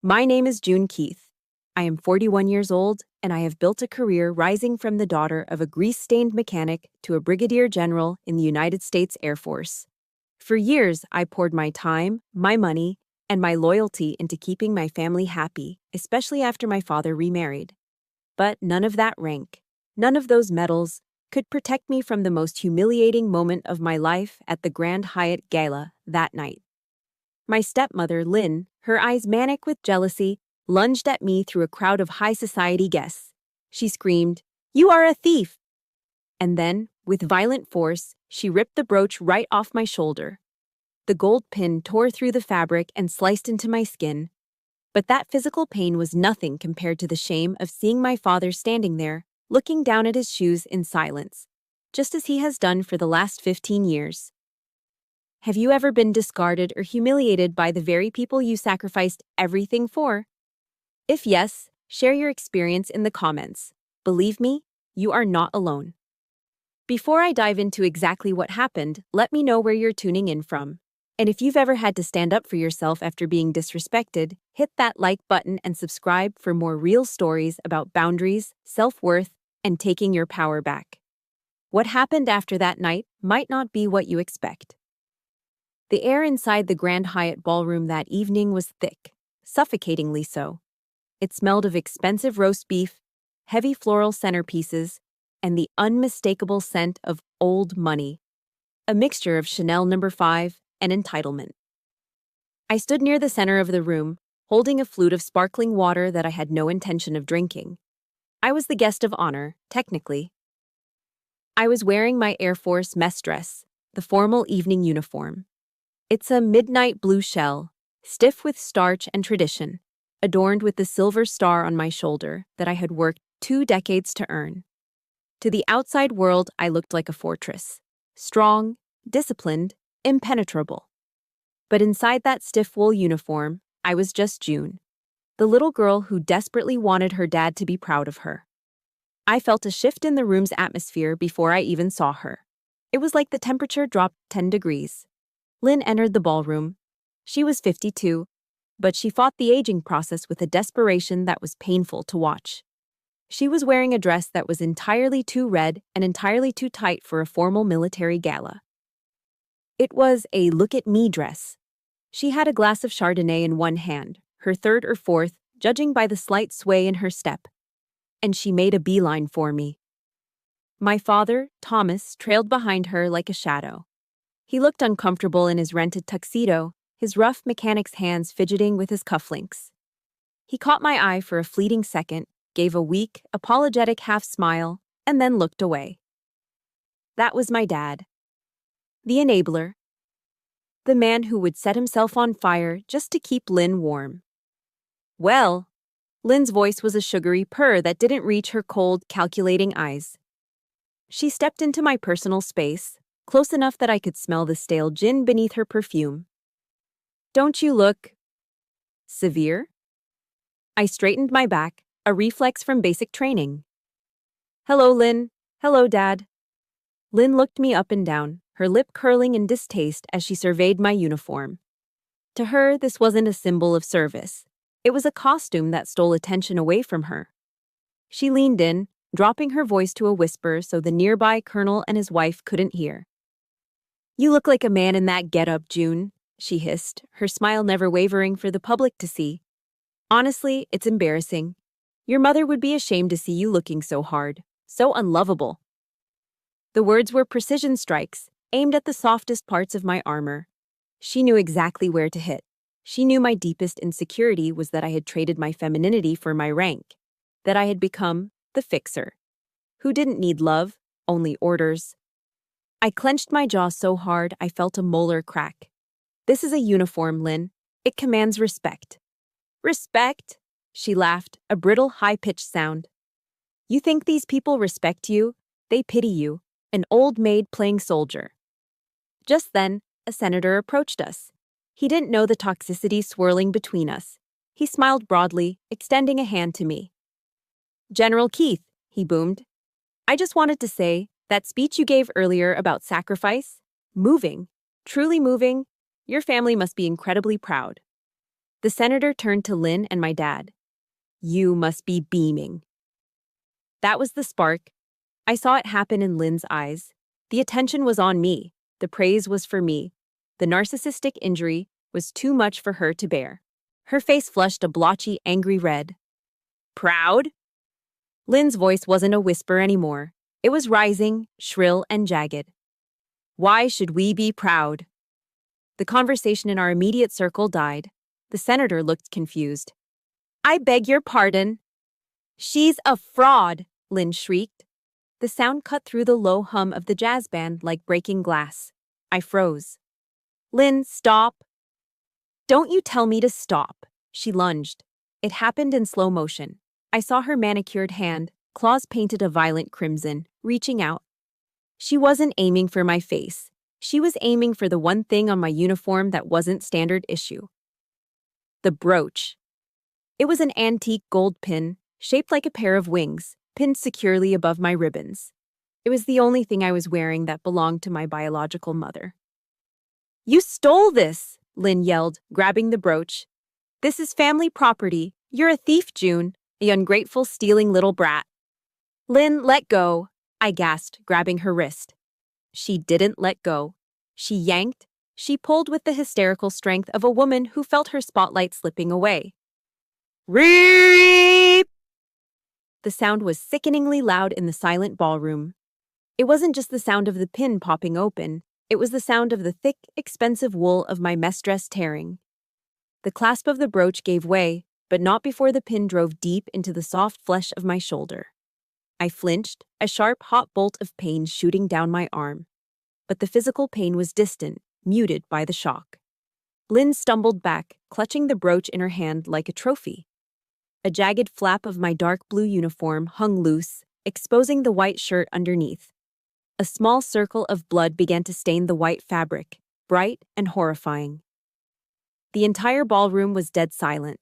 My name is June Keith. I am 41 years old, and I have built a career rising from the daughter of a grease-stained mechanic to a brigadier general in the United States Air Force. For years, I poured my time, my money, and my loyalty into keeping my family happy, especially after my father remarried. But none of that rank, none of those medals, could protect me from the most humiliating moment of my life at the Grand Hyatt Gala that night. My stepmother, Lynn, her eyes manic with jealousy, lunged at me through a crowd of high society guests. She screamed, "You are a thief!" And then, with violent force, she ripped the brooch right off my shoulder. The gold pin tore through the fabric and sliced into my skin. But that physical pain was nothing compared to the shame of seeing my father standing there, looking down at his shoes in silence, just as he has done for the last 15 years. Have you ever been discarded or humiliated by the very people you sacrificed everything for? If yes, share your experience in the comments. Believe me, you are not alone. Before I dive into exactly what happened, let me know where you're tuning in from. And if you've ever had to stand up for yourself after being disrespected, hit that like button and subscribe for more real stories about boundaries, self-worth, and taking your power back. What happened after that night might not be what you expect. The air inside the Grand Hyatt ballroom that evening was thick, suffocatingly so. It smelled of expensive roast beef, heavy floral centerpieces, and the unmistakable scent of old money, a mixture of Chanel No. 5 and entitlement. I stood near the center of the room, holding a flute of sparkling water that I had no intention of drinking. I was the guest of honor, technically. I was wearing my Air Force mess dress, the formal evening uniform. It's a midnight blue shell, stiff with starch and tradition, adorned with the silver star on my shoulder that I had worked 2 decades to earn. To the outside world, I looked like a fortress, strong, disciplined, impenetrable. But inside that stiff wool uniform, I was just June, the little girl who desperately wanted her dad to be proud of her. I felt a shift in the room's atmosphere before I even saw her. It was like the temperature dropped 10 degrees. Lynn entered the ballroom. She was 52, but she fought the aging process with a desperation that was painful to watch. She was wearing a dress that was entirely too red and entirely too tight for a formal military gala. It was a look-at-me dress. She had a glass of Chardonnay in one hand, her third or fourth, judging by the slight sway in her step. And she made a beeline for me. My father, Thomas, trailed behind her like a shadow. He looked uncomfortable in his rented tuxedo, his rough mechanic's hands fidgeting with his cufflinks. He caught my eye for a fleeting second, gave a weak, apologetic half-smile, and then looked away. That was my dad. The enabler. The man who would set himself on fire just to keep Lynn warm. Well, Lynn's voice was a sugary purr that didn't reach her cold, calculating eyes. She stepped into my personal space, close enough that I could smell the stale gin beneath her perfume. Don't you look severe? I straightened my back, a reflex from basic training. Hello, Lynn. Hello, Dad. Lynn looked me up and down, her lip curling in distaste as she surveyed my uniform. To her, this wasn't a symbol of service. It was a costume that stole attention away from her. She leaned in, dropping her voice to a whisper so the nearby colonel and his wife couldn't hear. You look like a man in that getup, June, she hissed, her smile never wavering for the public to see. Honestly, it's embarrassing. Your mother would be ashamed to see you looking so hard, so unlovable. The words were precision strikes, aimed at the softest parts of my armor. She knew exactly where to hit. She knew my deepest insecurity was that I had traded my femininity for my rank, that I had become the fixer, who didn't need love, only orders. I clenched my jaw so hard I felt a molar crack. This is a uniform, Lynn. It commands respect. Respect? She laughed, a brittle, high-pitched sound. You think these people respect you? They pity you, an old maid playing soldier. Just then, a senator approached us. He didn't know the toxicity swirling between us. He smiled broadly, extending a hand to me. General Keith, he boomed. I just wanted to say, that speech you gave earlier about sacrifice, moving, truly moving, your family must be incredibly proud. The senator turned to Lynn and my dad. "You must be beaming." That was the spark. I saw it happen in Lynn's eyes. The attention was on me. The praise was for me. The narcissistic injury was too much for her to bear. Her face flushed a blotchy, angry red. "Proud?" Lynn's voice wasn't a whisper anymore. It was rising, shrill, and jagged. "Why should we be proud?" The conversation in our immediate circle died. The senator looked confused. "I beg your pardon." "She's a fraud," Lynn shrieked. The sound cut through the low hum of the jazz band like breaking glass. I froze. "Lynn, stop." "Don't you tell me to stop." She lunged. It happened in slow motion. I saw her manicured hand, claws painted a violent crimson, reaching out. She wasn't aiming for my face. She was aiming for the one thing on my uniform that wasn't standard issue. The brooch. It was an antique gold pin, shaped like a pair of wings, pinned securely above my ribbons. It was the only thing I was wearing that belonged to my biological mother. "You stole this!" Lynn yelled, grabbing the brooch. "This is family property. You're a thief, June, a ungrateful, stealing little brat." "Lynn, let go," I gasped, grabbing her wrist. She didn't let go. She yanked. She pulled with the hysterical strength of a woman who felt her spotlight slipping away. "Reep!" The sound was sickeningly loud in the silent ballroom. It wasn't just the sound of the pin popping open. It was the sound of the thick, expensive wool of my mess dress tearing. The clasp of the brooch gave way, but not before the pin drove deep into the soft flesh of my shoulder. I flinched, a sharp, hot bolt of pain shooting down my arm. But the physical pain was distant, muted by the shock. Lynn stumbled back, clutching the brooch in her hand like a trophy. A jagged flap of my dark blue uniform hung loose, exposing the white shirt underneath. A small circle of blood began to stain the white fabric, bright and horrifying. The entire ballroom was dead silent.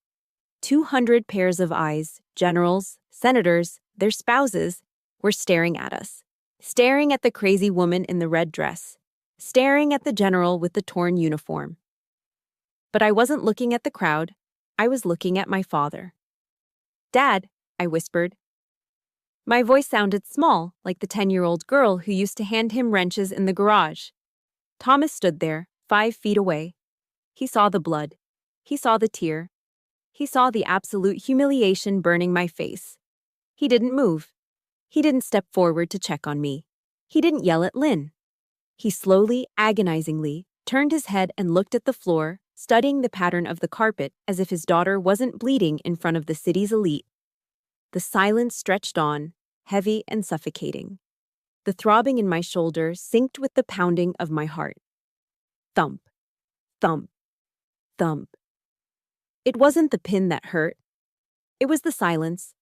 200 pairs of eyes, generals, senators, their spouses, were staring at us. Staring at the crazy woman in the red dress. Staring at the general with the torn uniform. But I wasn't looking at the crowd. I was looking at my father. "Dad," I whispered. My voice sounded small, like the 10-year-old girl who used to hand him wrenches in the garage. Thomas stood there, 5 feet away. He saw the blood. He saw the tear. He saw the absolute humiliation burning my face. He didn't move. He didn't step forward to check on me. He didn't yell at Lynn. He slowly, agonizingly, turned his head and looked at the floor, studying the pattern of the carpet as if his daughter wasn't bleeding in front of the city's elite. The silence stretched on, heavy and suffocating. The throbbing in my shoulder synced with the pounding of my heart. Thump, thump, thump. It wasn't the pin that hurt. It was the silence.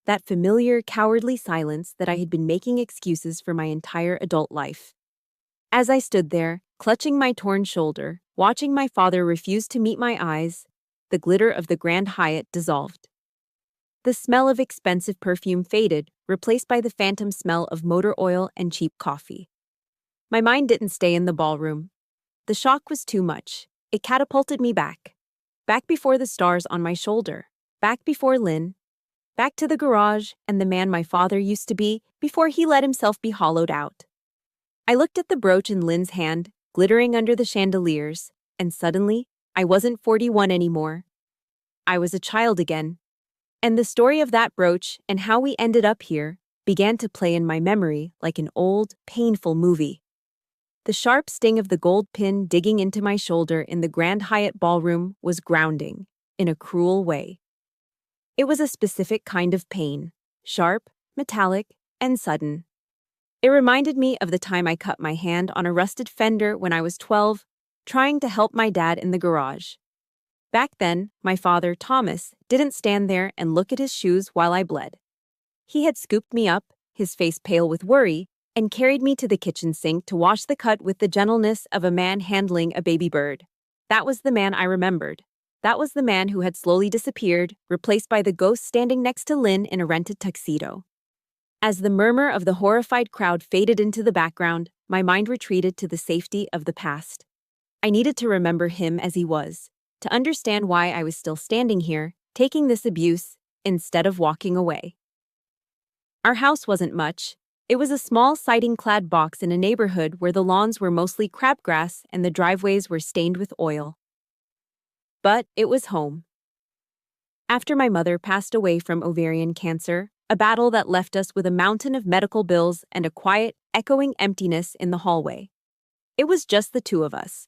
That familiar, cowardly silence that I had been making excuses for my entire adult life. As I stood there, clutching my torn shoulder, watching my father refuse to meet my eyes, the glitter of the Grand Hyatt dissolved. The smell of expensive perfume faded, replaced by the phantom smell of motor oil and cheap coffee. My mind didn't stay in the ballroom. The shock was too much. It catapulted me back. Back before the stars on my shoulder. Back before Lynn. Back to the garage and the man my father used to be before he let himself be hollowed out. I looked at the brooch in Lynn's hand, glittering under the chandeliers, and suddenly, I wasn't 41 anymore. I was a child again. And the story of that brooch and how we ended up here began to play in my memory like an old, painful movie. The sharp sting of the gold pin digging into my shoulder in the Grand Hyatt ballroom was grounding, in a cruel way. It was a specific kind of pain, sharp, metallic, and sudden. It reminded me of the time I cut my hand on a rusted fender when I was 12, trying to help my dad in the garage. Back then, my father, Thomas, didn't stand there and look at his shoes while I bled. He had scooped me up, his face pale with worry, and carried me to the kitchen sink to wash the cut with the gentleness of a man handling a baby bird. That was the man I remembered. That was the man who had slowly disappeared, replaced by the ghost standing next to Lynn in a rented tuxedo. As the murmur of the horrified crowd faded into the background, my mind retreated to the safety of the past. I needed to remember him as he was, to understand why I was still standing here, taking this abuse, instead of walking away. Our house wasn't much. It was a small siding-clad box in a neighborhood where the lawns were mostly crabgrass and the driveways were stained with oil. But it was home. After my mother passed away from ovarian cancer, a battle that left us with a mountain of medical bills and a quiet, echoing emptiness in the hallway. It was just the two of us.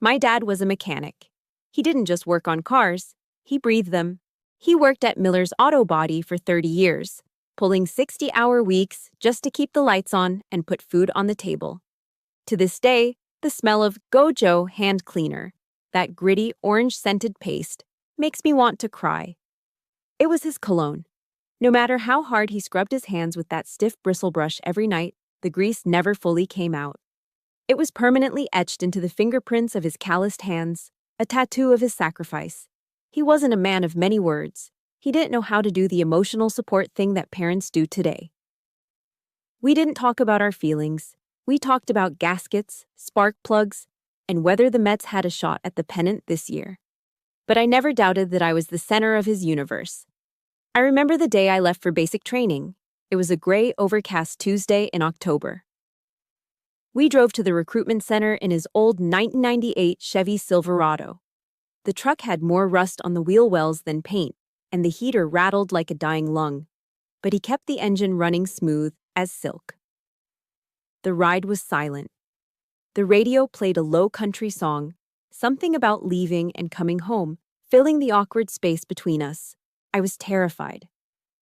My dad was a mechanic. He didn't just work on cars, he breathed them. He worked at Miller's Auto Body for 30 years, pulling 60-hour weeks just to keep the lights on and put food on the table. To this day, the smell of Gojo hand cleaner, that gritty orange-scented paste, makes me want to cry. It was his cologne. No matter how hard he scrubbed his hands with that stiff bristle brush every night, the grease never fully came out. It was permanently etched into the fingerprints of his calloused hands, a tattoo of his sacrifice. He wasn't a man of many words. He didn't know how to do the emotional support thing that parents do today. We didn't talk about our feelings. We talked about gaskets, spark plugs, and whether the Mets had a shot at the pennant this year. But I never doubted that I was the center of his universe. I remember the day I left for basic training. It was a gray, overcast Tuesday in October. We drove to the recruitment center in his old 1998 Chevy Silverado. The truck had more rust on the wheel wells than paint, and the heater rattled like a dying lung. But he kept the engine running smooth as silk. The ride was silent. The radio played a low country song, something about leaving and coming home, filling the awkward space between us. I was terrified.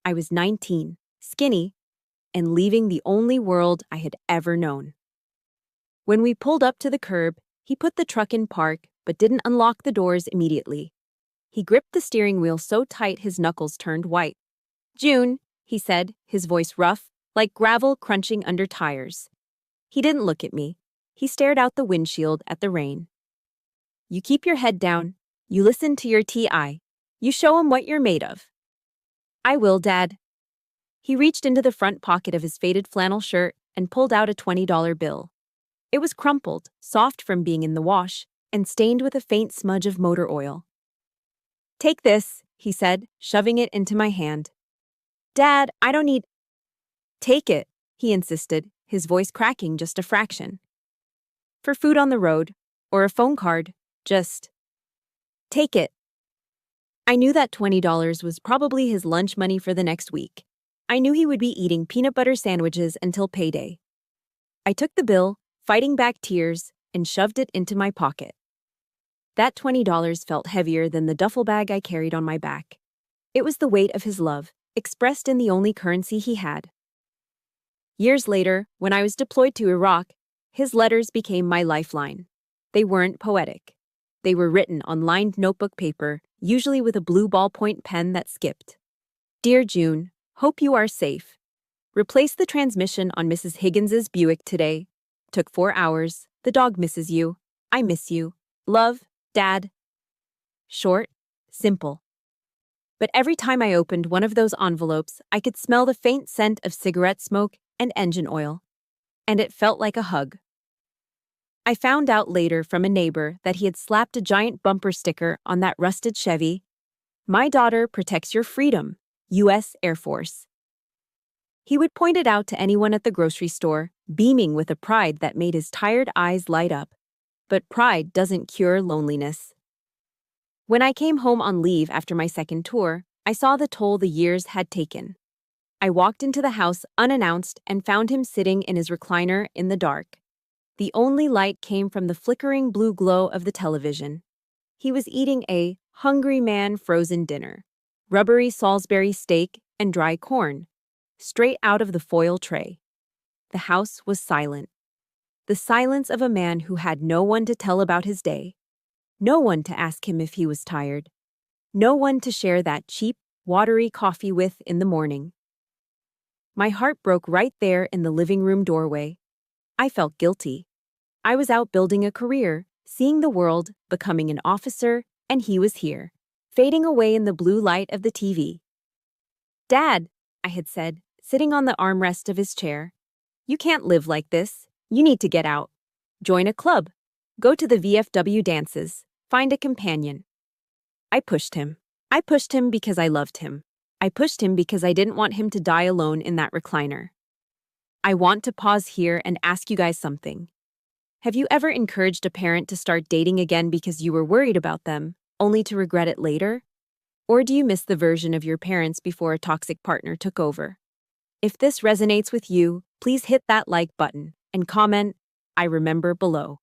I was 19, skinny, and leaving the only world I had ever known. When we pulled up to the curb, he put the truck in park but didn't unlock the doors immediately. He gripped the steering wheel so tight his knuckles turned white. "June," he said, his voice rough, like gravel crunching under tires. He didn't look at me. He stared out the windshield at the rain. "You keep your head down. You listen to your TI. You show 'em what you're made of." "I will, Dad." He reached into the front pocket of his faded flannel shirt and pulled out a $20 bill. It was crumpled, soft from being in the wash, and stained with a faint smudge of motor oil. "Take this," he said, shoving it into my hand. "Dad, I don't need—" "Take it," he insisted, his voice cracking just a fraction. "For food on the road, or a phone card, just take it." I knew that $20 was probably his lunch money for the next week. I knew he would be eating peanut butter sandwiches until payday. I took the bill, fighting back tears, and shoved it into my pocket. That $20 felt heavier than the duffel bag I carried on my back. It was the weight of his love, expressed in the only currency he had. Years later, when I was deployed to Iraq, his letters became my lifeline. They weren't poetic. They were written on lined notebook paper, usually with a blue ballpoint pen that skipped. "Dear June, hope you are safe. Replace the transmission on Mrs. Higgins's Buick today. Took 4 hours. The dog misses you. I miss you. Love, Dad." Short, simple. But every time I opened one of those envelopes, I could smell the faint scent of cigarette smoke and engine oil. And it felt like a hug. I found out later from a neighbor that he had slapped a giant bumper sticker on that rusted Chevy. "My daughter protects your freedom, U.S. Air Force." He would point it out to anyone at the grocery store, beaming with a pride that made his tired eyes light up. But pride doesn't cure loneliness. When I came home on leave after my second tour, I saw the toll the years had taken. I walked into the house unannounced and found him sitting in his recliner in the dark. The only light came from the flickering blue glow of the television. He was eating a hungry man frozen dinner, rubbery Salisbury steak and dry corn, straight out of the foil tray. The house was silent. The silence of a man who had no one to tell about his day, no one to ask him if he was tired, no one to share that cheap, watery coffee with in the morning. My heart broke right there in the living room doorway. I felt guilty. I was out building a career, seeing the world, becoming an officer, and he was here, fading away in the blue light of the TV. "Dad," I had said, sitting on the armrest of his chair, "you can't live like this. You need to get out. Join a club. Go to the VFW dances. Find a companion. I pushed him. I pushed him because I loved him. I pushed him because I didn't want him to die alone in that recliner. I want to pause here and ask you guys something. Have you ever encouraged a parent to start dating again because you were worried about them, only to regret it later? Or do you miss the version of your parents before a toxic partner took over? If this resonates with you, please hit that like button and comment, "I remember" below.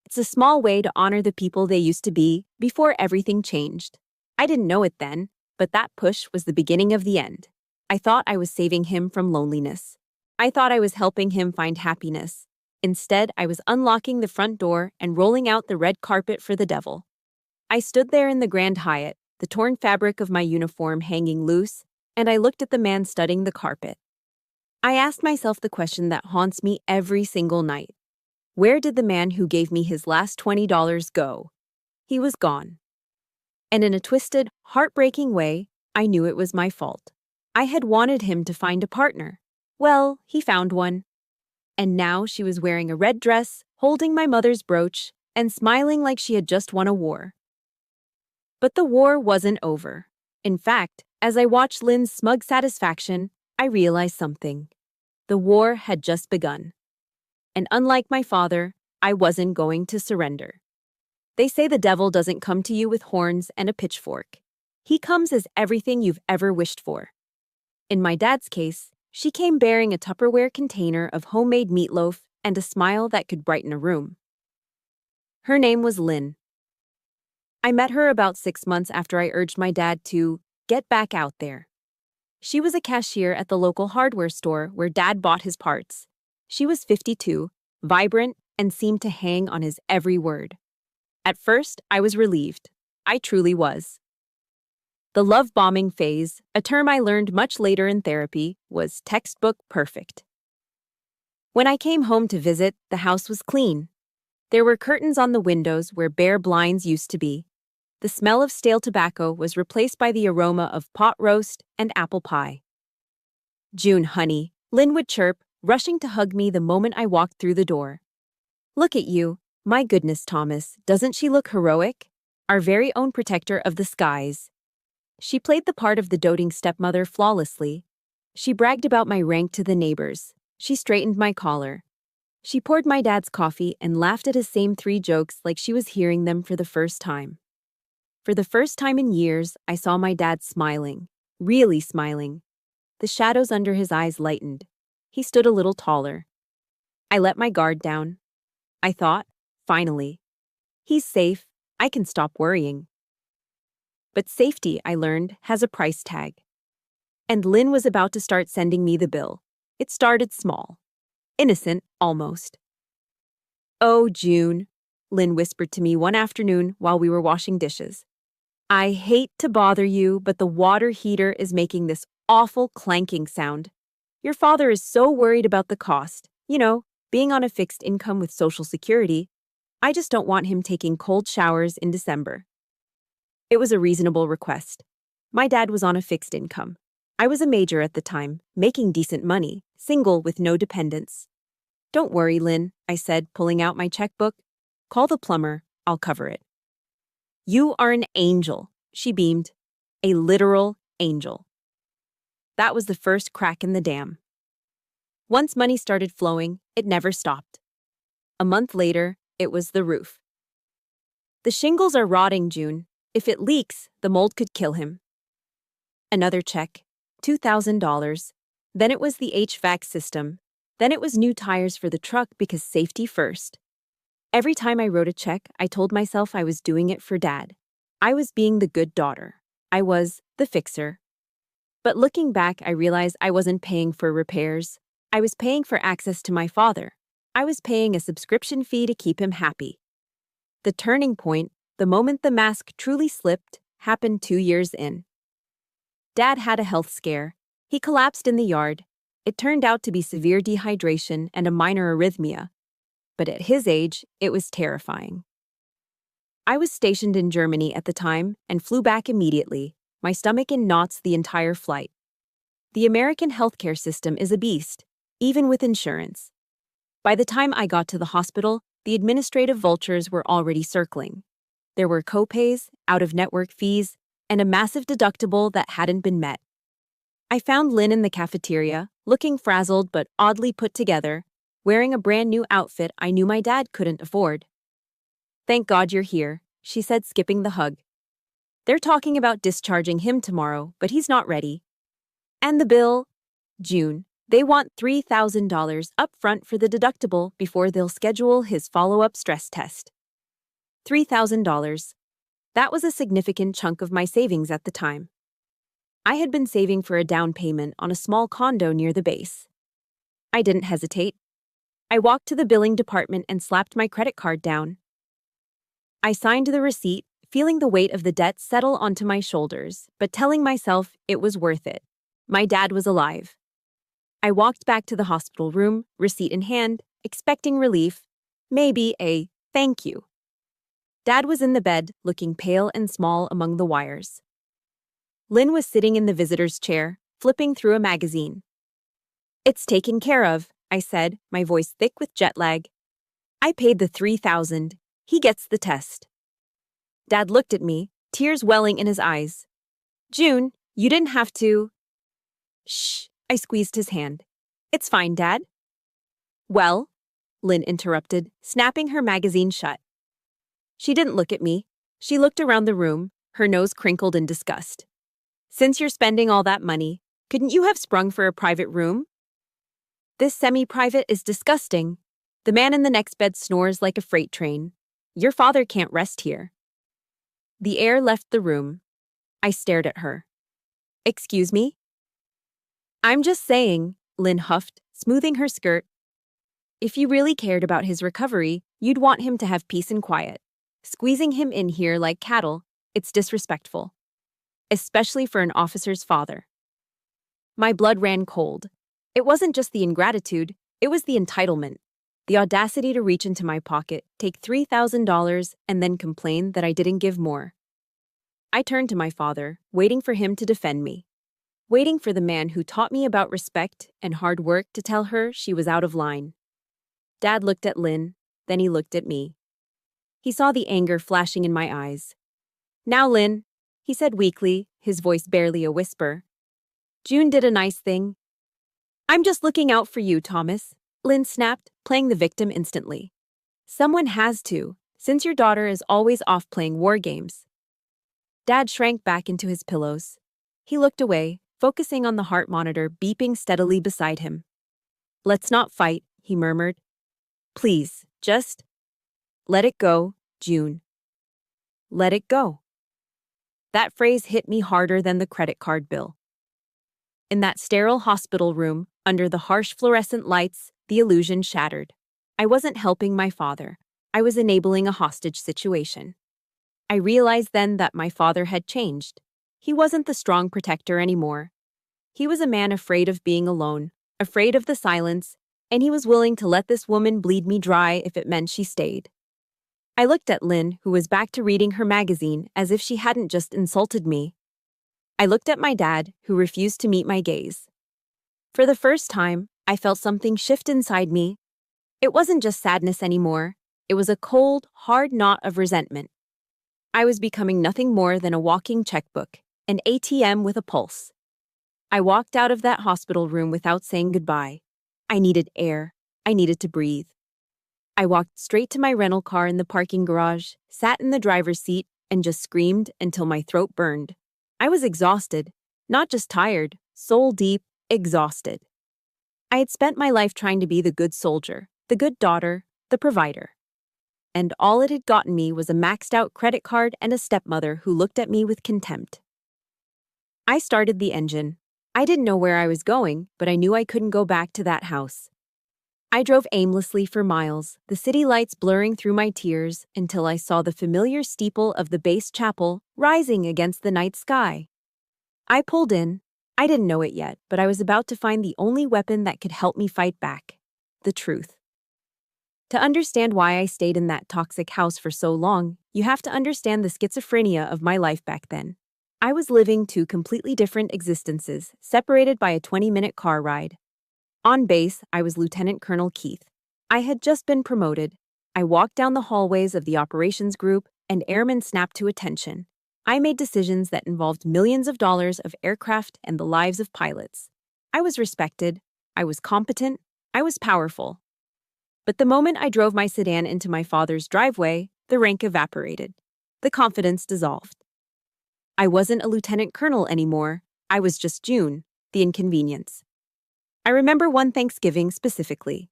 It's a small way to honor the people they used to be before everything changed. I didn't know it then, but that push was the beginning of the end. I thought I was saving him from loneliness. I thought I was helping him find happiness. Instead, I was unlocking the front door and rolling out the red carpet for the devil. I stood there in the Grand Hyatt, the torn fabric of my uniform hanging loose, and I looked at the man studding the carpet. I asked myself the question that haunts me every single night. Where did the man who gave me his last $20 go? He was gone. And in a twisted, heartbreaking way, I knew it was my fault. I had wanted him to find a partner. Well, he found one. And now she was wearing a red dress, holding my mother's brooch, and smiling like she had just won a war. But the war wasn't over. In fact, as I watched Lynn's smug satisfaction, I realized something. The war had just begun. And unlike my father, I wasn't going to surrender. They say the devil doesn't come to you with horns and a pitchfork. He comes as everything you've ever wished for. In my dad's case, she came bearing a Tupperware container of homemade meatloaf and a smile that could brighten a room. Her name was Lynn. I met her about 6 months after I urged my dad to get back out there. She was a cashier at the local hardware store where Dad bought his parts. She was 52, vibrant, and seemed to hang on his every word. At first, I was relieved. I truly was. The love bombing phase, a term I learned much later in therapy, was textbook perfect. When I came home to visit, the house was clean. There were curtains on the windows where bare blinds used to be. The smell of stale tobacco was replaced by the aroma of pot roast and apple pie. "June, honey," Lynn would chirp, rushing to hug me the moment I walked through the door. "Look at you. My goodness, Thomas, doesn't she look heroic? Our very own protector of the skies." She played the part of the doting stepmother flawlessly. She bragged about my rank to the neighbors. She straightened my collar. She poured my dad's coffee and laughed at his same 3 jokes like she was hearing them for the first time. For the first time in years, I saw my dad smiling, really smiling. The shadows under his eyes lightened. He stood a little taller. I let my guard down. I thought, finally, he's safe. I can stop worrying. But safety, I learned, has a price tag. And Lynn was about to start sending me the bill. It started small. Innocent, almost. "Oh, June," Lynn whispered to me one afternoon while we were washing dishes. "I hate to bother you, but the water heater is making this awful clanking sound. Your father is so worried about the cost. You know, being on a fixed income with Social Security. I just don't want him taking cold showers in December." It was a reasonable request. My dad was on a fixed income. I was a major at the time, making decent money, single with no dependents. "Don't worry, Lynn," I said, pulling out my checkbook. "Call the plumber. I'll cover it." "You are an angel," she beamed. "A literal angel." That was the first crack in the dam. Once money started flowing, it never stopped. A month later, it was the roof. "The shingles are rotting, June. If it leaks, the mold could kill him." Another check, $2,000. Then it was the HVAC system. Then it was new tires for the truck because safety first. Every time I wrote a check, I told myself I was doing it for Dad. I was being the good daughter. I was the fixer. But looking back, I realized I wasn't paying for repairs. I was paying for access to my father. I was paying a subscription fee to keep him happy. The turning point, the moment the mask truly slipped, happened 2 years in. Dad had a health scare. He collapsed in the yard. It turned out to be severe dehydration and a minor arrhythmia. But at his age, it was terrifying. I was stationed in Germany at the time and flew back immediately, my stomach in knots the entire flight. The American healthcare system is a beast, even with insurance. By the time I got to the hospital, the administrative vultures were already circling. There were copays, out-of-network fees, and a massive deductible that hadn't been met. I found Lynn in the cafeteria, looking frazzled but oddly put together, wearing a brand new outfit I knew my dad couldn't afford. "Thank God you're here," she said, skipping the hug. "They're talking about discharging him tomorrow, but he's not ready. And the bill? June. They want $3,000 up front for the deductible before they'll schedule his follow-up stress test." $3,000. That was a significant chunk of my savings at the time. I had been saving for a down payment on a small condo near the base. I didn't hesitate. I walked to the billing department and slapped my credit card down. I signed the receipt, feeling the weight of the debt settle onto my shoulders, but telling myself it was worth it. My dad was alive. I walked back to the hospital room, receipt in hand, expecting relief, maybe a thank you. Dad was in the bed, looking pale and small among the wires. Lynn was sitting in the visitor's chair, flipping through a magazine. "It's taken care of," I said, my voice thick with jet lag. "I paid the $3,000. He gets the test." Dad looked at me, tears welling in his eyes. "June, you didn't have to." "Shh," I squeezed his hand. "It's fine, Dad." "Well," Lynn interrupted, snapping her magazine shut. She didn't look at me. She looked around the room, her nose crinkled in disgust. "Since you're spending all that money, couldn't you have sprung for a private room? This semi-private is disgusting. The man in the next bed snores like a freight train. Your father can't rest here." The air left the room. I stared at her. "Excuse me?" "I'm just saying," Lynn huffed, smoothing her skirt. "If you really cared about his recovery, you'd want him to have peace and quiet. Squeezing him in here like cattle, it's disrespectful. Especially for an officer's father." My blood ran cold. It wasn't just the ingratitude, it was the entitlement. The audacity to reach into my pocket, take $3,000, and then complain that I didn't give more. I turned to my father, waiting for him to defend me. Waiting for the man who taught me about respect and hard work to tell her she was out of line. Dad looked at Lynn, then he looked at me. He saw the anger flashing in my eyes. "Now, Lynn," he said weakly, his voice barely a whisper. "June did a nice thing." "I'm just looking out for you, Thomas," Lynn snapped, playing the victim instantly. "Someone has to, since your daughter is always off playing war games." Dad shrank back into his pillows. He looked away, focusing on the heart monitor beeping steadily beside him. "Let's not fight," he murmured. "Please, just let it go, June. Let it go." That phrase hit me harder than the credit card bill. In that sterile hospital room, under the harsh fluorescent lights, the illusion shattered. I wasn't helping my father. I was enabling a hostage situation. I realized then that my father had changed. He wasn't the strong protector anymore. He was a man afraid of being alone, afraid of the silence, and he was willing to let this woman bleed me dry if it meant she stayed. I looked at Lynn, who was back to reading her magazine as if she hadn't just insulted me. I looked at my dad, who refused to meet my gaze. For the first time, I felt something shift inside me. It wasn't just sadness anymore. It was a cold, hard knot of resentment. I was becoming nothing more than a walking checkbook, an ATM with a pulse. I walked out of that hospital room without saying goodbye. I needed air. I needed to breathe. I walked straight to my rental car in the parking garage, sat in the driver's seat, and just screamed until my throat burned. I was exhausted, not just tired, soul deep, exhausted. I had spent my life trying to be the good soldier, the good daughter, the provider. And all it had gotten me was a maxed-out credit card and a stepmother who looked at me with contempt. I started the engine. I didn't know where I was going, but I knew I couldn't go back to that house. I drove aimlessly for miles, the city lights blurring through my tears until I saw the familiar steeple of the base chapel rising against the night sky. I pulled in. I didn't know it yet, but I was about to find the only weapon that could help me fight back: the truth. To understand why I stayed in that toxic house for so long, you have to understand the schizophrenia of my life back then. I was living two completely different existences, separated by a 20-minute car ride. On base, I was Lieutenant Colonel Keith. I had just been promoted. I walked down the hallways of the operations group, and airmen snapped to attention. I made decisions that involved millions of dollars of aircraft and the lives of pilots. I was respected, I was competent, I was powerful. But the moment I drove my sedan into my father's driveway, the rank evaporated. The confidence dissolved. I wasn't a lieutenant colonel anymore. I was just June, the inconvenience. I remember one Thanksgiving specifically.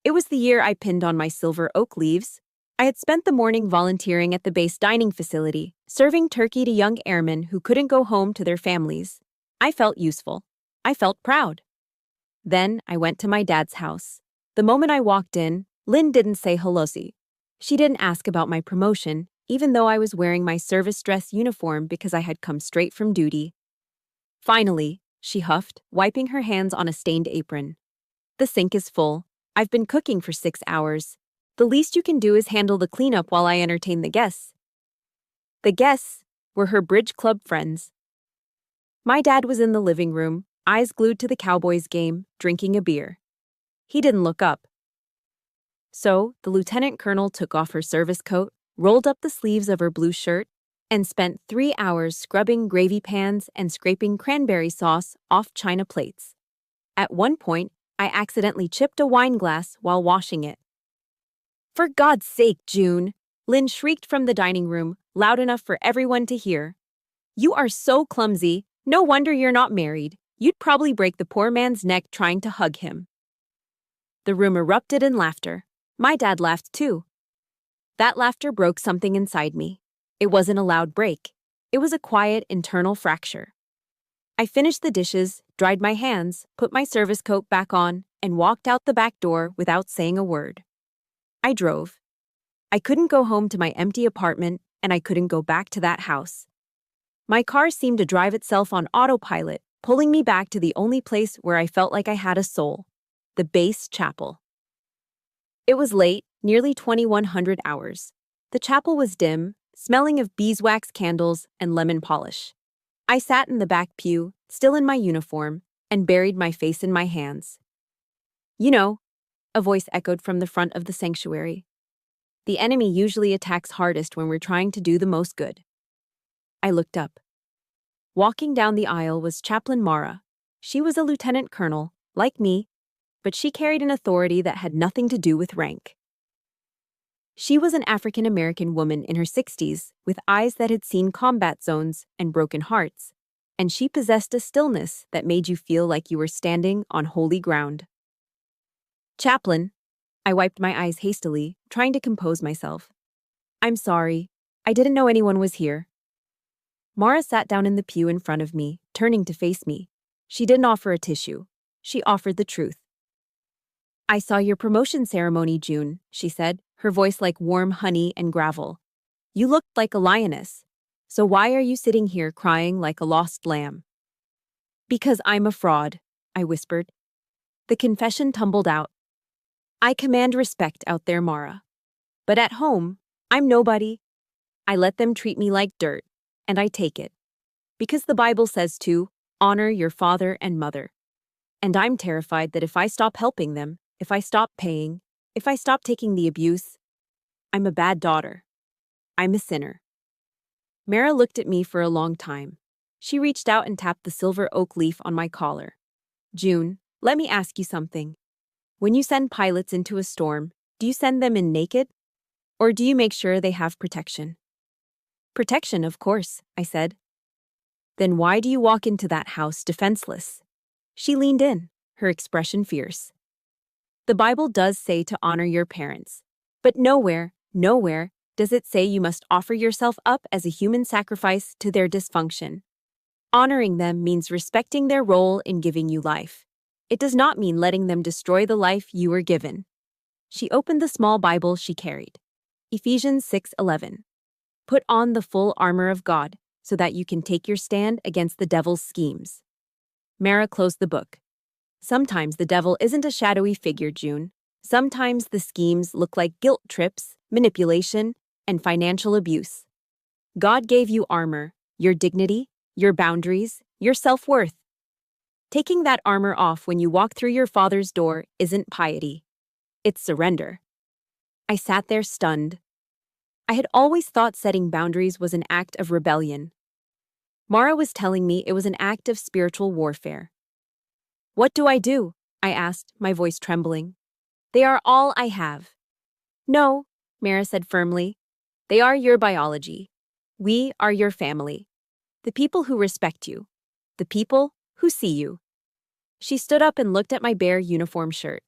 It was the year I pinned on my silver oak leaves. I had spent the morning volunteering at the base dining facility, serving turkey to young airmen who couldn't go home to their families. I felt useful. I felt proud. Then I went to my dad's house. The moment I walked in, Lynn didn't say hellosi. She didn't ask about my promotion, even though I was wearing my service dress uniform because I had come straight from duty. Finally, she huffed, wiping her hands on a stained apron. The sink is full. I've been cooking for 6 hours. The least you can do is handle the cleanup while I entertain the guests. The guests were her bridge club friends. My dad was in the living room, eyes glued to the Cowboys game, drinking a beer. He didn't look up. So, the lieutenant colonel took off her service coat, rolled up the sleeves of her blue shirt, and spent 3 hours scrubbing gravy pans and scraping cranberry sauce off china plates. At one point, I accidentally chipped a wine glass while washing it. "For God's sake, June!" Lynn shrieked from the dining room, loud enough for everyone to hear. "You are so clumsy. No wonder you're not married. You'd probably break the poor man's neck trying to hug him." The room erupted in laughter. My dad laughed too. That laughter broke something inside me. It wasn't a loud break. It was a quiet, internal fracture. I finished the dishes, dried my hands, put my service coat back on, and walked out the back door without saying a word. I drove. I couldn't go home to my empty apartment, and I couldn't go back to that house. My car seemed to drive itself on autopilot, pulling me back to the only place where I felt like I had a soul: the base chapel. It was late, nearly 2100 hours. The chapel was dim, smelling of beeswax candles and lemon polish. I sat in the back pew, still in my uniform, and buried my face in my hands. "You know," a voice echoed from the front of the sanctuary. "The enemy usually attacks hardest when we're trying to do the most good." I looked up. Walking down the aisle was Chaplain Mara. She was a lieutenant colonel, like me, but she carried an authority that had nothing to do with rank. She was an African-American woman in her 60s with eyes that had seen combat zones and broken hearts, and she possessed a stillness that made you feel like you were standing on holy ground. "Chaplain," I wiped my eyes hastily, trying to compose myself. "I'm sorry. I didn't know anyone was here." Mara sat down in the pew in front of me, turning to face me. She didn't offer a tissue. She offered the truth. "I saw your promotion ceremony, June," she said, her voice like warm honey and gravel. "You looked like a lioness. So why are you sitting here crying like a lost lamb?" "Because I'm a fraud," I whispered. The confession tumbled out. "I command respect out there, Mara. But at home, I'm nobody. I let them treat me like dirt, and I take it. Because the Bible says to honor your father and mother. And I'm terrified that if I stop helping them, if I stop paying, if I stop taking the abuse, I'm a bad daughter. I'm a sinner." Mara looked at me for a long time. She reached out and tapped the silver oak leaf on my collar. "June, let me ask you something. When you send pilots into a storm, do you send them in naked? Or do you make sure they have protection?" "Protection, of course," I said. "Then why do you walk into that house defenseless?" She leaned in, her expression fierce. "The Bible does say to honor your parents. But nowhere does it say you must offer yourself up as a human sacrifice to their dysfunction. Honoring them means respecting their role in giving you life. It does not mean letting them destroy the life you were given." She opened the small Bible she carried. Ephesians 6:11. "Put on the full armor of God so that you can take your stand against the devil's schemes." Mara closed the book. "Sometimes the devil isn't a shadowy figure, June. Sometimes the schemes look like guilt trips, manipulation, and financial abuse. God gave you armor, your dignity, your boundaries, your self-worth. Taking that armor off when you walk through your father's door isn't piety. It's surrender." I sat there stunned. I had always thought setting boundaries was an act of rebellion. Mara was telling me it was an act of spiritual warfare. What do I do? I asked, my voice trembling. They are all I have. No, Mara said firmly. They are your biology. We are your family. The people who respect you. The people who see you. She stood up and looked at my bare uniform shirt.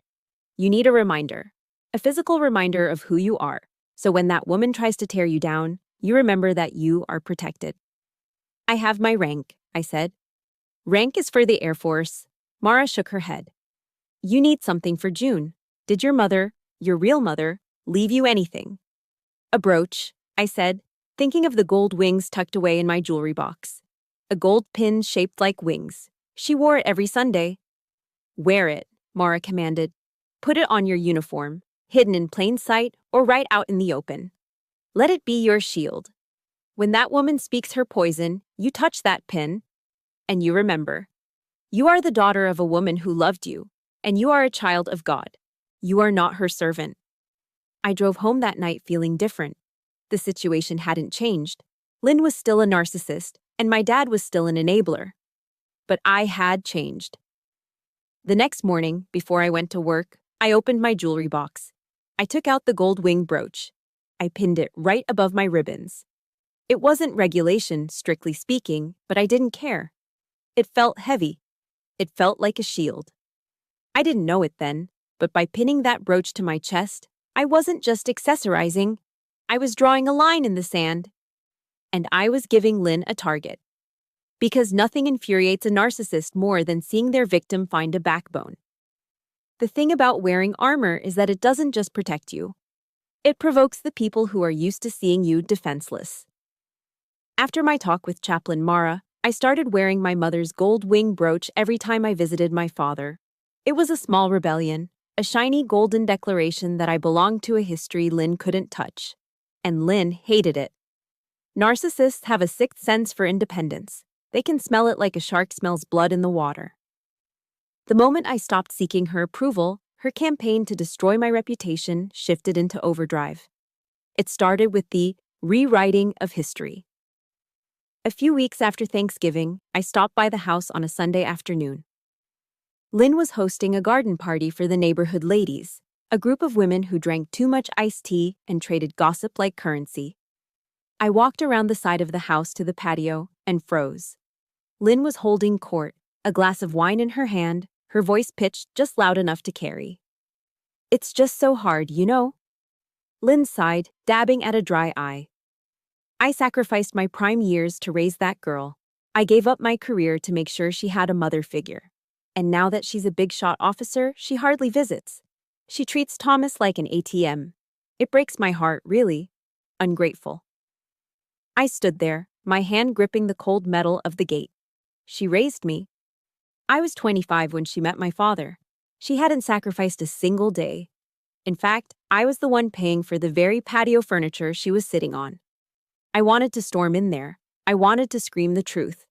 You need a reminder. A physical reminder of who you are. So when that woman tries to tear you down, you remember that you are protected. I have my rank, I said. Rank is for the Air Force. Mara shook her head. You need something for June. Did your mother, your real mother, leave you anything? A brooch, I said, thinking of the gold wings tucked away in my jewelry box. A gold pin shaped like wings. She wore it every Sunday. Wear it, Mara commanded. Put it on your uniform, hidden in plain sight or right out in the open. Let it be your shield. When that woman speaks her poison, you touch that pin, and you remember. You are the daughter of a woman who loved you, and you are a child of God. You are not her servant. I drove home that night feeling different. The situation hadn't changed. Lynn was still a narcissist, and my dad was still an enabler. But I had changed. The next morning, before I went to work, I opened my jewelry box. I took out the gold wing brooch. I pinned it right above my ribbons. It wasn't regulation, strictly speaking, but I didn't care. It felt heavy. It felt like a shield. I didn't know it then, but by pinning that brooch to my chest, I wasn't just accessorizing. I was drawing a line in the sand. And I was giving Lynn a target. Because nothing infuriates a narcissist more than seeing their victim find a backbone. The thing about wearing armor is that it doesn't just protect you. It provokes the people who are used to seeing you defenseless. After my talk with Chaplain Mara, I started wearing my mother's gold wing brooch every time I visited my father. It was a small rebellion, a shiny golden declaration that I belonged to a history Lynn couldn't touch. And Lynn hated it. Narcissists have a sixth sense for independence. They can smell it like a shark smells blood in the water. The moment I stopped seeking her approval, her campaign to destroy my reputation shifted into overdrive. It started with the rewriting of history. A few weeks after Thanksgiving, I stopped by the house on a Sunday afternoon. Lynn was hosting a garden party for the neighborhood ladies, a group of women who drank too much iced tea and traded gossip like currency. I walked around the side of the house to the patio and froze. Lynn was holding court, a glass of wine in her hand, her voice pitched just loud enough to carry. It's just so hard, you know? Lynn sighed, dabbing at a dry eye. I sacrificed my prime years to raise that girl. I gave up my career to make sure she had a mother figure. And now that she's a big-shot officer, she hardly visits. She treats Thomas like an ATM. It breaks my heart, really. Ungrateful. I stood there, my hand gripping the cold metal of the gate. She raised me. I was 25 when she met my father. She hadn't sacrificed a single day. In fact, I was the one paying for the very patio furniture she was sitting on. I wanted to storm in there. I wanted to scream the truth.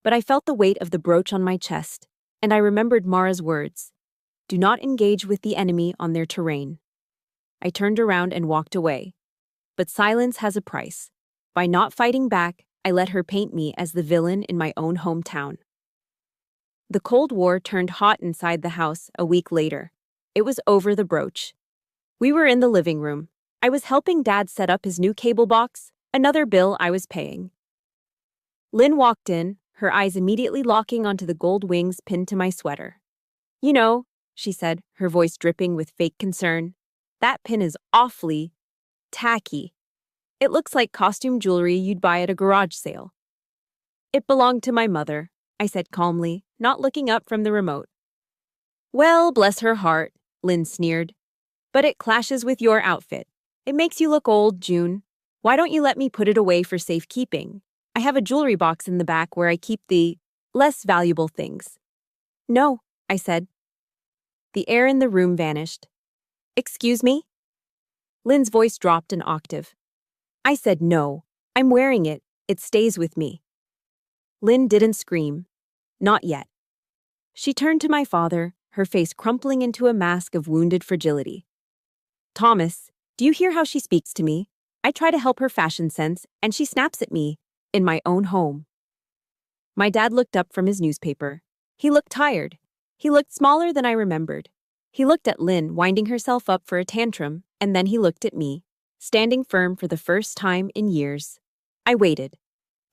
But I felt the weight of the brooch on my chest, and I remembered Mara's words. Do not engage with the enemy on their terrain. I turned around and walked away. But silence has a price. By not fighting back, I let her paint me as the villain in my own hometown. The Cold War turned hot inside the house a week later. It was over the brooch. We were in the living room. I was helping Dad set up his new cable box, another bill I was paying. Lynn walked in, her eyes immediately locking onto the gold wings pinned to my sweater. You know, she said, her voice dripping with fake concern, that pin is awfully tacky. It looks like costume jewelry you'd buy at a garage sale. It belonged to my mother, I said calmly, not looking up from the remote. Well, bless her heart, Lynn sneered. But it clashes with your outfit. It makes you look old, June. Why don't you let me put it away for safekeeping? I have a jewelry box in the back where I keep the less valuable things. No, I said. The air in the room vanished. Excuse me? Lynn's voice dropped an octave. I said no. I'm wearing it. It stays with me. Lynn didn't scream. Not yet. She turned to my father, her face crumpling into a mask of wounded fragility. Thomas, do you hear how she speaks to me? I try to help her fashion sense, and she snaps at me, in my own home. My dad looked up from his newspaper. He looked tired. He looked smaller than I remembered. He looked at Lynn winding herself up for a tantrum, and then he looked at me, standing firm for the first time in years. I waited.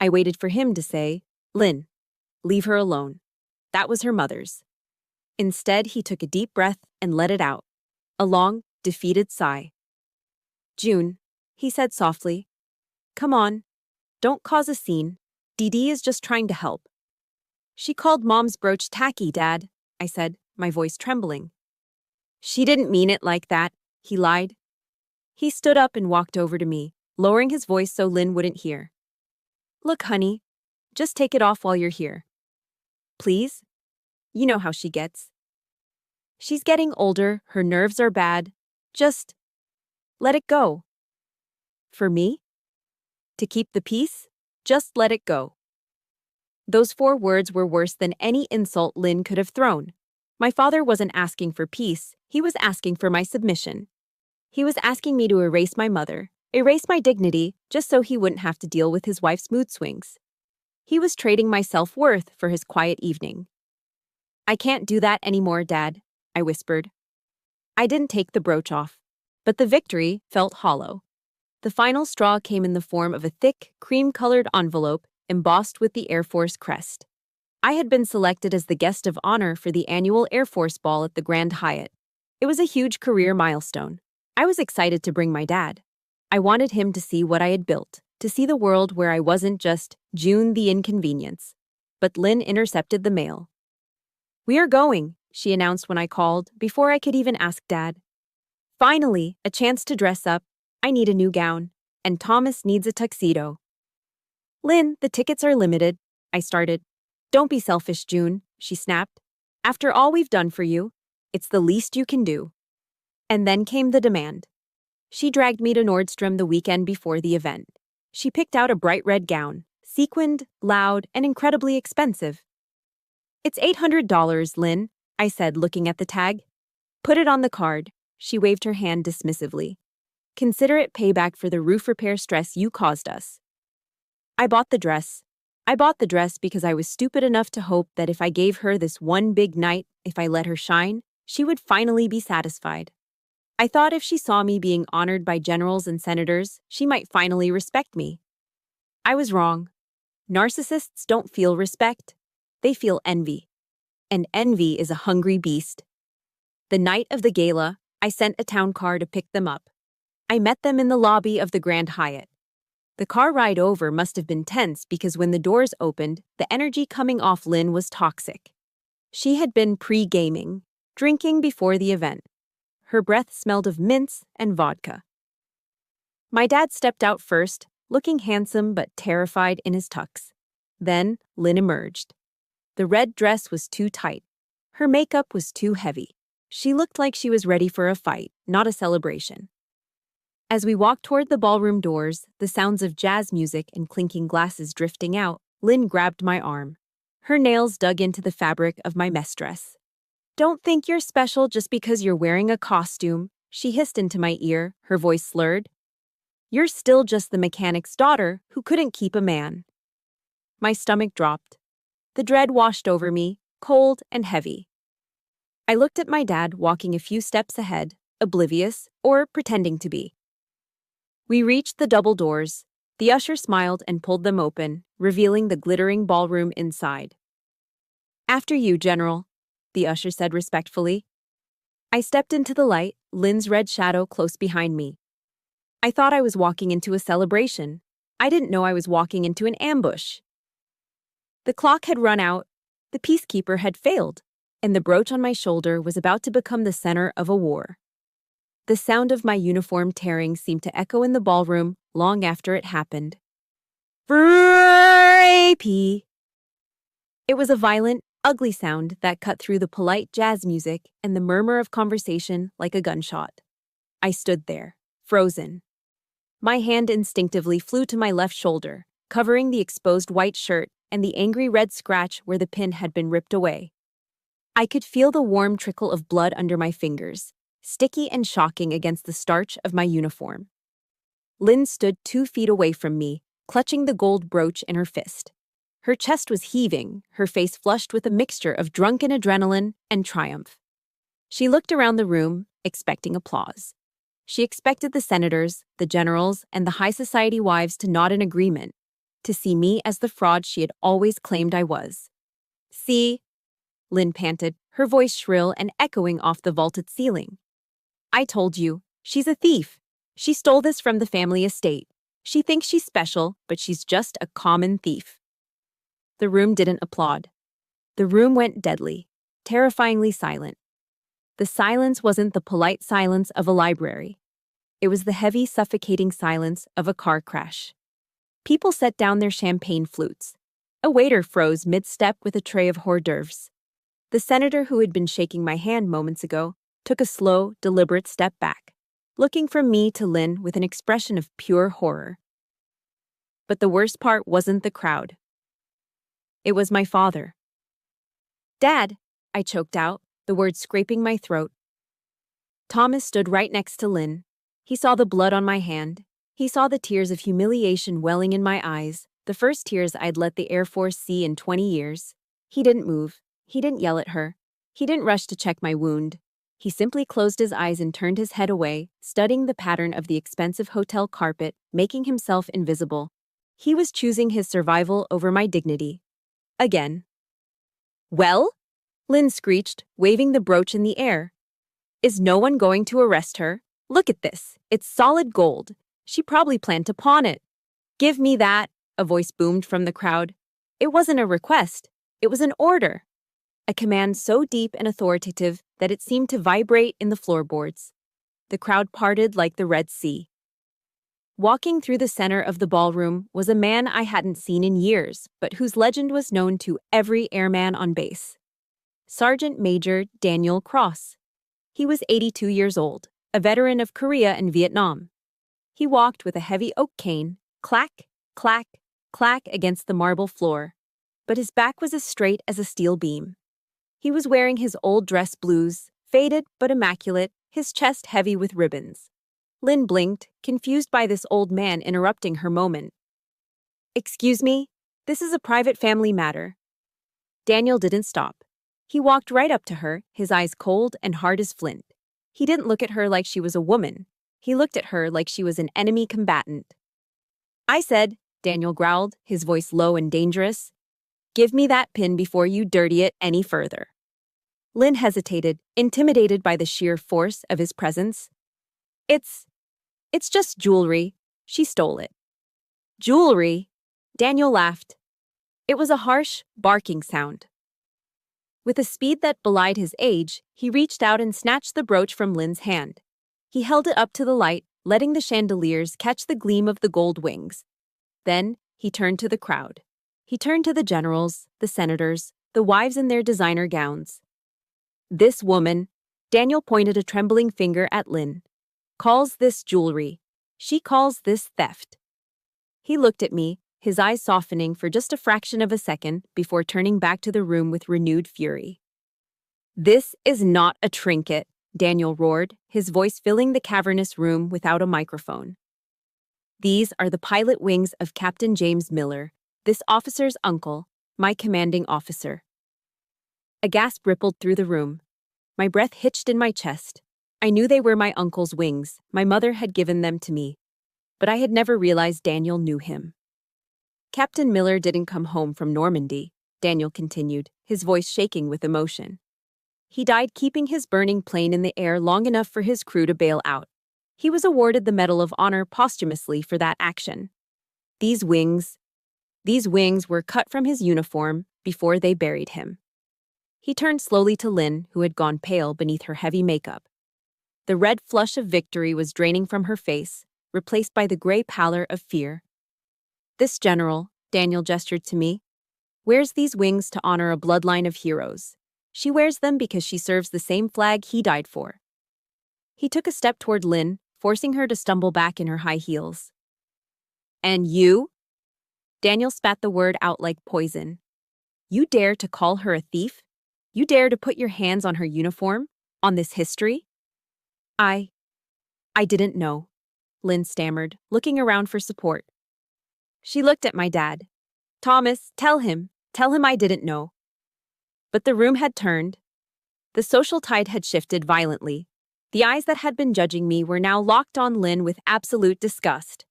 I waited for him to say, "Lynn, leave her alone. That was her mother's." Instead, he took a deep breath and let it out. A long, defeated sigh. "June," he said softly. "Come on. Don't cause a scene. Dee Dee is just trying to help." "She called Mom's brooch tacky, Dad," I said, my voice trembling. "She didn't mean it like that," he lied. He stood up and walked over to me, lowering his voice so Lynn wouldn't hear. "Look, honey, just take it off while you're here. Please? You know how she gets. She's getting older, her nerves are bad. Just let it go." For me? To keep the peace? Just let it go. Those 4 words were worse than any insult Lynn could have thrown. My father wasn't asking for peace, he was asking for my submission. He was asking me to erase my mother, erase my dignity, just so he wouldn't have to deal with his wife's mood swings. He was trading my self-worth for his quiet evening. "I can't do that anymore, Dad," I whispered. I didn't take the brooch off, but the victory felt hollow. The final straw came in the form of a thick, cream-colored envelope embossed with the Air Force crest. I had been selected as the guest of honor for the annual Air Force Ball at the Grand Hyatt. It was a huge career milestone. I was excited to bring my dad. I wanted him to see what I had built, to see the world where I wasn't just June the inconvenience. But Lynn intercepted the mail. "We are going," she announced when I called, before I could even ask Dad. "Finally, a chance to dress up. I need a new gown, and Thomas needs a tuxedo." "Lynn, the tickets are limited," I started. "Don't be selfish, June," she snapped. "After all we've done for you, it's the least you can do." And then came the demand. She dragged me to Nordstrom the weekend before the event. She picked out a bright red gown, sequined, loud, and incredibly expensive. "It's $800, Lynn," I said, looking at the tag. "Put it on the card." She waved her hand dismissively. "Consider it payback for the roof repair stress you caused us." I bought the dress. I bought the dress because I was stupid enough to hope that if I gave her this one big night, if I let her shine, she would finally be satisfied. I thought if she saw me being honored by generals and senators, she might finally respect me. I was wrong. Narcissists don't feel respect. They feel envy. And envy is a hungry beast. The night of the gala, I sent a town car to pick them up. I met them in the lobby of the Grand Hyatt. The car ride over must have been tense because when the doors opened, the energy coming off Lynn was toxic. She had been pre-gaming, drinking before the event. Her breath smelled of mints and vodka. My dad stepped out first, looking handsome but terrified in his tux. Then Lynn emerged. The red dress was too tight. Her makeup was too heavy. She looked like she was ready for a fight, not a celebration. As we walked toward the ballroom doors, the sounds of jazz music and clinking glasses drifting out, Lynn grabbed my arm. Her nails dug into the fabric of my mess dress. "Don't think you're special just because you're wearing a costume," she hissed into my ear, her voice slurred. "You're still just the mechanic's daughter who couldn't keep a man." My stomach dropped. The dread washed over me, cold and heavy. I looked at my dad walking a few steps ahead, oblivious or pretending to be. We reached the double doors. The usher smiled and pulled them open, revealing the glittering ballroom inside. "After you, General," the usher said respectfully. I stepped into the light, Lynn's red shadow close behind me. I thought I was walking into a celebration. I didn't know I was walking into an ambush. The clock had run out, the peacekeeper had failed, and the brooch on my shoulder was about to become the center of a war. The sound of my uniform tearing seemed to echo in the ballroom long after it happened. Rapey! It was a violent, ugly sound that cut through the polite jazz music and the murmur of conversation like a gunshot. I stood there, frozen. My hand instinctively flew to my left shoulder, covering the exposed white shirt and the angry red scratch where the pin had been ripped away. I could feel the warm trickle of blood under my fingers, sticky and shocking against the starch of my uniform. Lynn stood 2 feet away from me, clutching the gold brooch in her fist. Her chest was heaving, her face flushed with a mixture of drunken adrenaline and triumph. She looked around the room, expecting applause. She expected the senators, the generals, and the high society wives to nod in agreement, to see me as the fraud she had always claimed I was. "See?" Lynn panted, her voice shrill and echoing off the vaulted ceiling. "I told you, she's a thief. She stole this from the family estate. She thinks she's special, but she's just a common thief." The room didn't applaud. The room went deadly, terrifyingly silent. The silence wasn't the polite silence of a library. It was the heavy, suffocating silence of a car crash. People set down their champagne flutes. A waiter froze mid-step with a tray of hors d'oeuvres. The senator who had been shaking my hand moments ago took a slow, deliberate step back, looking from me to Lynn with an expression of pure horror. But the worst part wasn't the crowd. It was my father. "Dad," I choked out, the words scraping my throat. Thomas stood right next to Lynn. He saw the blood on my hand. He saw the tears of humiliation welling in my eyes, the first tears I'd let the Air Force see in 20 years. He didn't move. He didn't yell at her. He didn't rush to check my wound. He simply closed his eyes and turned his head away, studying the pattern of the expensive hotel carpet, making himself invisible. He was choosing his survival over my dignity. Again. "Well?" Lynn screeched, waving the brooch in the air. "Is no one going to arrest her? Look at this. It's solid gold. She probably planned to pawn it." "Give me that," a voice boomed from the crowd. It wasn't a request. It was an order. A command so deep and authoritative that it seemed to vibrate in the floorboards. The crowd parted like the Red Sea. Walking through the center of the ballroom was a man I hadn't seen in years, but whose legend was known to every airman on base. Sergeant Major Daniel Cross. He was 82 years old, a veteran of Korea and Vietnam. He walked with a heavy oak cane, clack, clack, clack against the marble floor, but his back was as straight as a steel beam. He was wearing his old dress blues, faded but immaculate, his chest heavy with ribbons. Lynn blinked, confused by this old man interrupting her moment. "Excuse me, this is a private family matter." Daniel didn't stop. He walked right up to her, his eyes cold and hard as flint. He didn't look at her like she was a woman. He looked at her like she was an enemy combatant. "I said," Daniel growled, his voice low and dangerous, "give me that pin before you dirty it any further." Lynn hesitated, intimidated by the sheer force of his presence. It's just jewelry. She stole it." "Jewelry?" Daniel laughed. It was a harsh, barking sound. With a speed that belied his age, he reached out and snatched the brooch from Lynn's hand. He held it up to the light, letting the chandeliers catch the gleam of the gold wings. Then, he turned to the crowd. He turned to the generals, the senators, the wives in their designer gowns. "This woman," Daniel pointed a trembling finger at Lynn, "calls this jewelry. She calls this theft." He looked at me, his eyes softening for just a fraction of a second before turning back to the room with renewed fury. "This is not a trinket," Daniel roared, his voice filling the cavernous room without a microphone. "These are the pilot wings of Captain James Miller, this officer's uncle, my commanding officer." A gasp rippled through the room. My breath hitched in my chest. I knew they were my uncle's wings. My mother had given them to me. But I had never realized Daniel knew him. "Captain Miller didn't come home from Normandy," Daniel continued, his voice shaking with emotion. "He died keeping his burning plane in the air long enough for his crew to bail out. He was awarded the Medal of Honor posthumously for that action. These wings were cut from his uniform before they buried him." He turned slowly to Lynn, who had gone pale beneath her heavy makeup. The red flush of victory was draining from her face, replaced by the gray pallor of fear. "This general," Daniel gestured to me, "wears these wings to honor a bloodline of heroes. She wears them because she serves the same flag he died for." He took a step toward Lynn, forcing her to stumble back in her high heels. "And you?" Daniel spat the word out like poison. "You dare to call her a thief? You dare to put your hands on her uniform? On this history?" I didn't know." Lynn stammered, looking around for support. She looked at my dad. Thomas, tell him I didn't know. But the room had turned. The social tide had shifted violently. The eyes that had been judging me were now locked on Lynn with absolute disgust.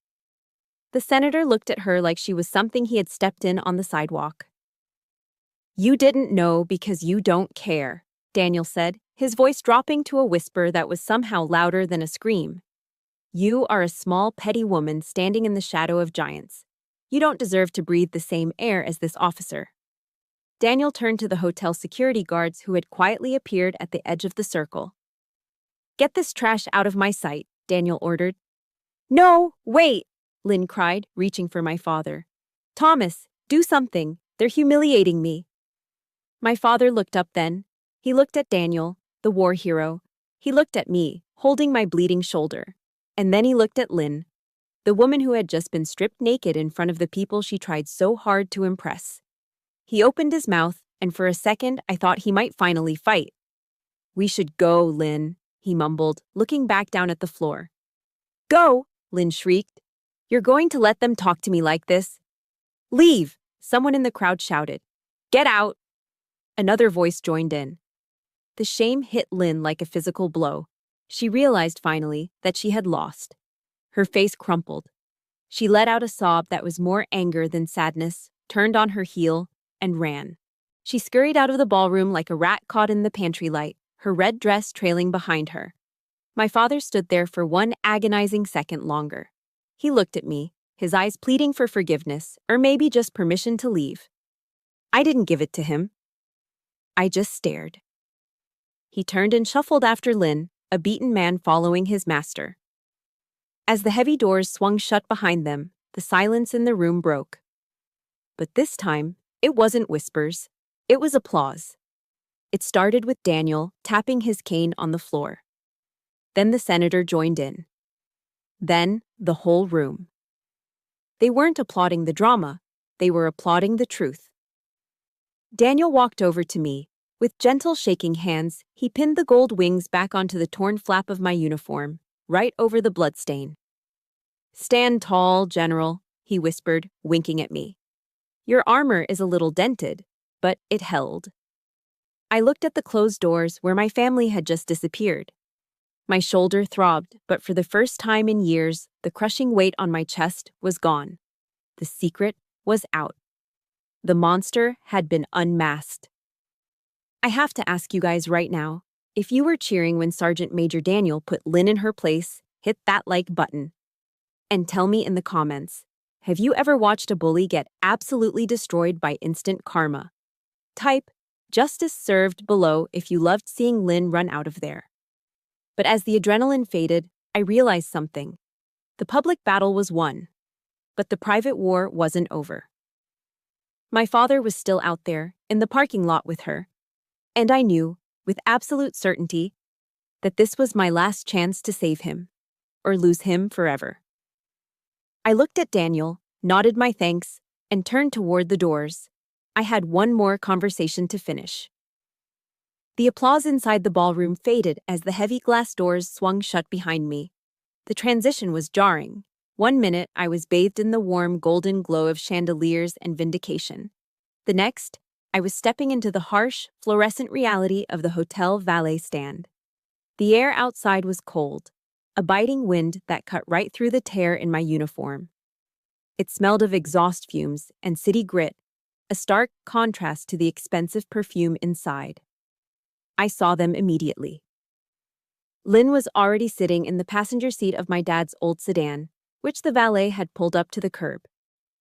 The senator looked at her like she was something he had stepped in on the sidewalk. You didn't know because you don't care, Daniel said, his voice dropping to a whisper that was somehow louder than a scream. You are a small, petty woman standing in the shadow of giants. You don't deserve to breathe the same air as this officer. Daniel turned to the hotel security guards who had quietly appeared at the edge of the circle. Get this trash out of my sight, Daniel ordered. No, wait, Lynn cried, reaching for my father. Thomas, do something. They're humiliating me. My father looked up then. He looked at Daniel, the war hero. He looked at me, holding my bleeding shoulder. And then he looked at Lynn, the woman who had just been stripped naked in front of the people she tried so hard to impress. He opened his mouth, and for a second I thought he might finally fight. We should go, Lynn, he mumbled, looking back down at the floor. Go, Lynn shrieked. You're going to let them talk to me like this? Leave, someone in the crowd shouted. Get out. Another voice joined in. The shame hit Lynn like a physical blow. She realized finally that she had lost. Her face crumpled. She let out a sob that was more anger than sadness, turned on her heel, and ran. She scurried out of the ballroom like a rat caught in the pantry light, her red dress trailing behind her. My father stood there for one agonizing second longer. He looked at me, his eyes pleading for forgiveness, or maybe just permission to leave. I didn't give it to him. I just stared. He turned and shuffled after Lynn, a beaten man following his master. As the heavy doors swung shut behind them, the silence in the room broke. But this time, it wasn't whispers. It was applause. It started with Daniel tapping his cane on the floor. Then the senator joined in. Then, the whole room. They weren't applauding the drama. They were applauding the truth. Daniel walked over to me. With gentle shaking hands, he pinned the gold wings back onto the torn flap of my uniform, right over the bloodstain. Stand tall, General, he whispered, winking at me. Your armor is a little dented, but it held. I looked at the closed doors where my family had just disappeared. My shoulder throbbed, but for the first time in years, the crushing weight on my chest was gone. The secret was out. The monster had been unmasked. I have to ask you guys right now, if you were cheering when Sergeant Major Daniel put Lynn in her place, hit that like button. And tell me in the comments, have you ever watched a bully get absolutely destroyed by instant karma? Type, justice served below if you loved seeing Lynn run out of there. But as the adrenaline faded, I realized something. The public battle was won, but the private war wasn't over. My father was still out there, in the parking lot with her. And I knew, with absolute certainty, that this was my last chance to save him, or lose him forever. I looked at Daniel, nodded my thanks, and turned toward the doors. I had one more conversation to finish. The applause inside the ballroom faded as the heavy glass doors swung shut behind me. The transition was jarring. 1 minute, I was bathed in the warm golden glow of chandeliers and vindication. The next, I was stepping into the harsh, fluorescent reality of the hotel valet stand. The air outside was cold, a biting wind that cut right through the tear in my uniform. It smelled of exhaust fumes and city grit, a stark contrast to the expensive perfume inside. I saw them immediately. Lynn was already sitting in the passenger seat of my dad's old sedan, which the valet had pulled up to the curb.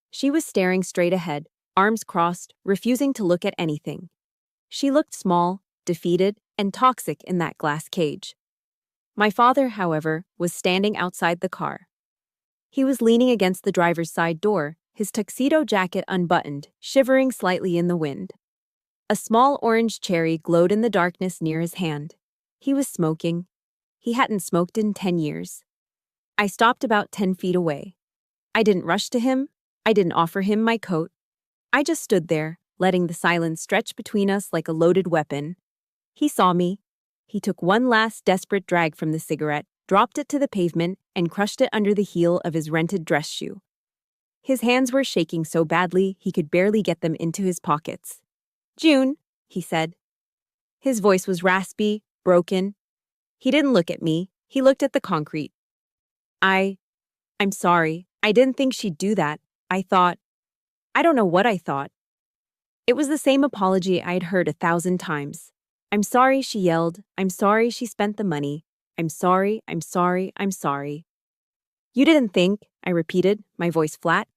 She was staring straight ahead, arms crossed, refusing to look at anything. She looked small, defeated, and toxic in that glass cage. My father, however, was standing outside the car. He was leaning against the driver's side door, his tuxedo jacket unbuttoned, shivering slightly in the wind. A small orange cherry glowed in the darkness near his hand. He was smoking. He hadn't smoked in 10 years. I stopped about 10 feet away. I didn't rush to him. I didn't offer him my coat. I just stood there, letting the silence stretch between us like a loaded weapon. He saw me. He took one last desperate drag from the cigarette, dropped it to the pavement, and crushed it under the heel of his rented dress shoe. His hands were shaking so badly he could barely get them into his pockets. "June," he said. His voice was raspy, broken. He didn't look at me, he looked at the concrete. I'm sorry. I didn't think she'd do that. I don't know what I thought. It was the same apology I had heard 1,000 times. "I'm sorry," she yelled. "I'm sorry she spent the money. I'm sorry, I'm sorry, I'm sorry." "You didn't think," I repeated, my voice flat.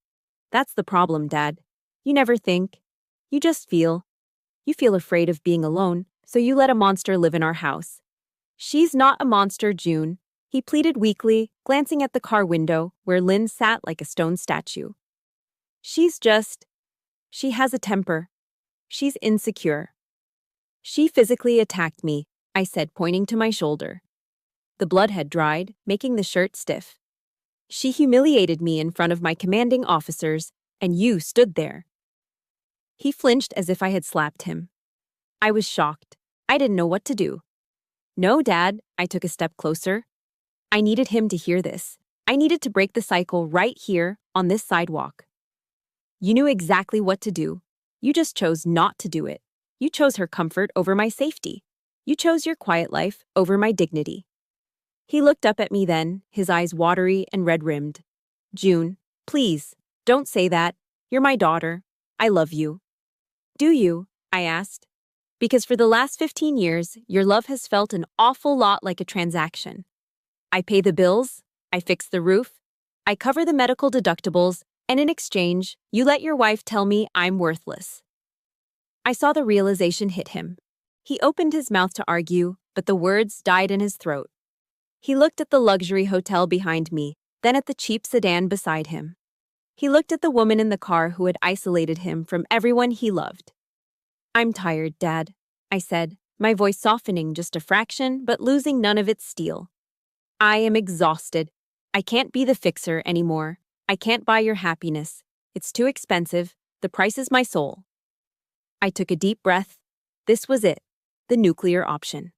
"That's the problem, Dad. You never think. You just feel. You feel afraid of being alone, so you let a monster live in our house." "She's not a monster, June," he pleaded weakly, glancing at the car window where Lynn sat like a stone statue. She has a temper. She's insecure." "She physically attacked me," I said, pointing to my shoulder. The blood had dried, making the shirt stiff. "She humiliated me in front of my commanding officers, and you stood there." He flinched as if I had slapped him. I was shocked. I didn't know what to do. "No, Dad," I took a step closer. I needed him to hear this. I needed to break the cycle right here, on this sidewalk. "You knew exactly what to do. You just chose not to do it. You chose her comfort over my safety. You chose your quiet life over my dignity." He looked up at me then, his eyes watery and red-rimmed. "June, please, don't say that. You're my daughter. I love you." "Do you?" I asked. "Because for the last 15 years, your love has felt an awful lot like a transaction. I pay the bills, I fix the roof, I cover the medical deductibles, and in exchange, you let your wife tell me I'm worthless." I saw the realization hit him. He opened his mouth to argue, but the words died in his throat. He looked at the luxury hotel behind me, then at the cheap sedan beside him. He looked at the woman in the car who had isolated him from everyone he loved. "I'm tired, Dad," I said, my voice softening just a fraction but losing none of its steel. "I am exhausted. I can't be the fixer anymore. I can't buy your happiness. It's too expensive. The price is my soul." I took a deep breath. This was it, the nuclear option.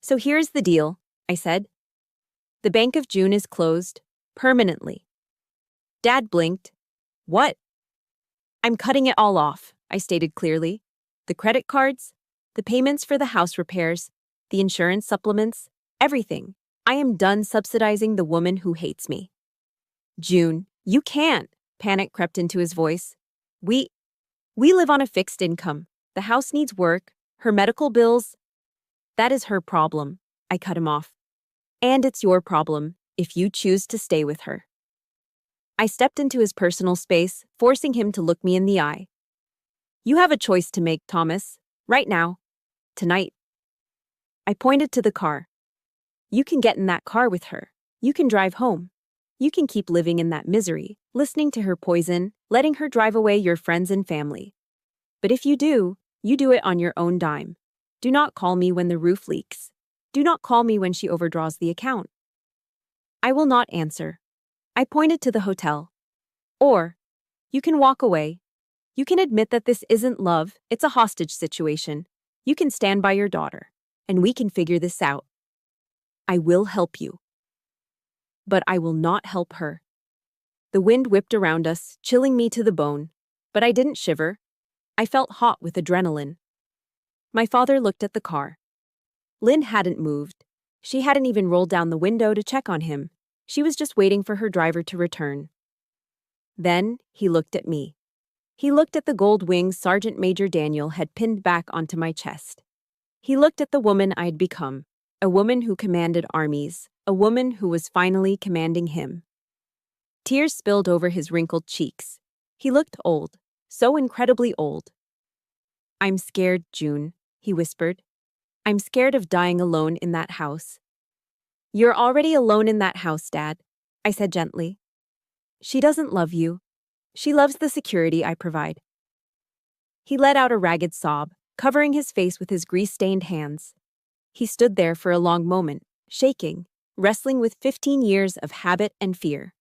"So here's the deal," I said. "The Bank of June is closed, permanently." Dad blinked. "What?" "I'm cutting it all off," I stated clearly. "The credit cards, the payments for the house repairs, the insurance supplements, everything. I am done subsidizing the woman who hates me." "June, you can't," panic crept into his voice. We live on a fixed income. The house needs work, her medical bills." "That is her problem," I cut him off. "And it's your problem, if you choose to stay with her." I stepped into his personal space, forcing him to look me in the eye. "You have a choice to make, Thomas. Right now. Tonight." I pointed to the car. "You can get in that car with her. You can drive home. You can keep living in that misery, listening to her poison, letting her drive away your friends and family. But if you do it on your own dime. Do not call me when the roof leaks. Do not call me when she overdraws the account." I will not answer. I pointed to the hotel. "Or, you can walk away. You can admit that this isn't love, it's a hostage situation. You can stand by your daughter, and we can figure this out. I will help you. But I will not help her." The wind whipped around us, chilling me to the bone. But I didn't shiver. I felt hot with adrenaline. My father looked at the car. Lynn hadn't moved. She hadn't even rolled down the window to check on him. She was just waiting for her driver to return. Then he looked at me. He looked at the gold wings Sergeant Major Daniel had pinned back onto my chest. He looked at the woman I'd become, a woman who commanded armies, a woman who was finally commanding him. Tears spilled over his wrinkled cheeks. He looked old, so incredibly old. "I'm scared, June," he whispered. "I'm scared of dying alone in that house." "You're already alone in that house, Dad," I said gently. "She doesn't love you. She loves the security I provide." He let out a ragged sob, covering his face with his grease-stained hands. He stood there for a long moment, shaking, wrestling with 15 years of habit and fear.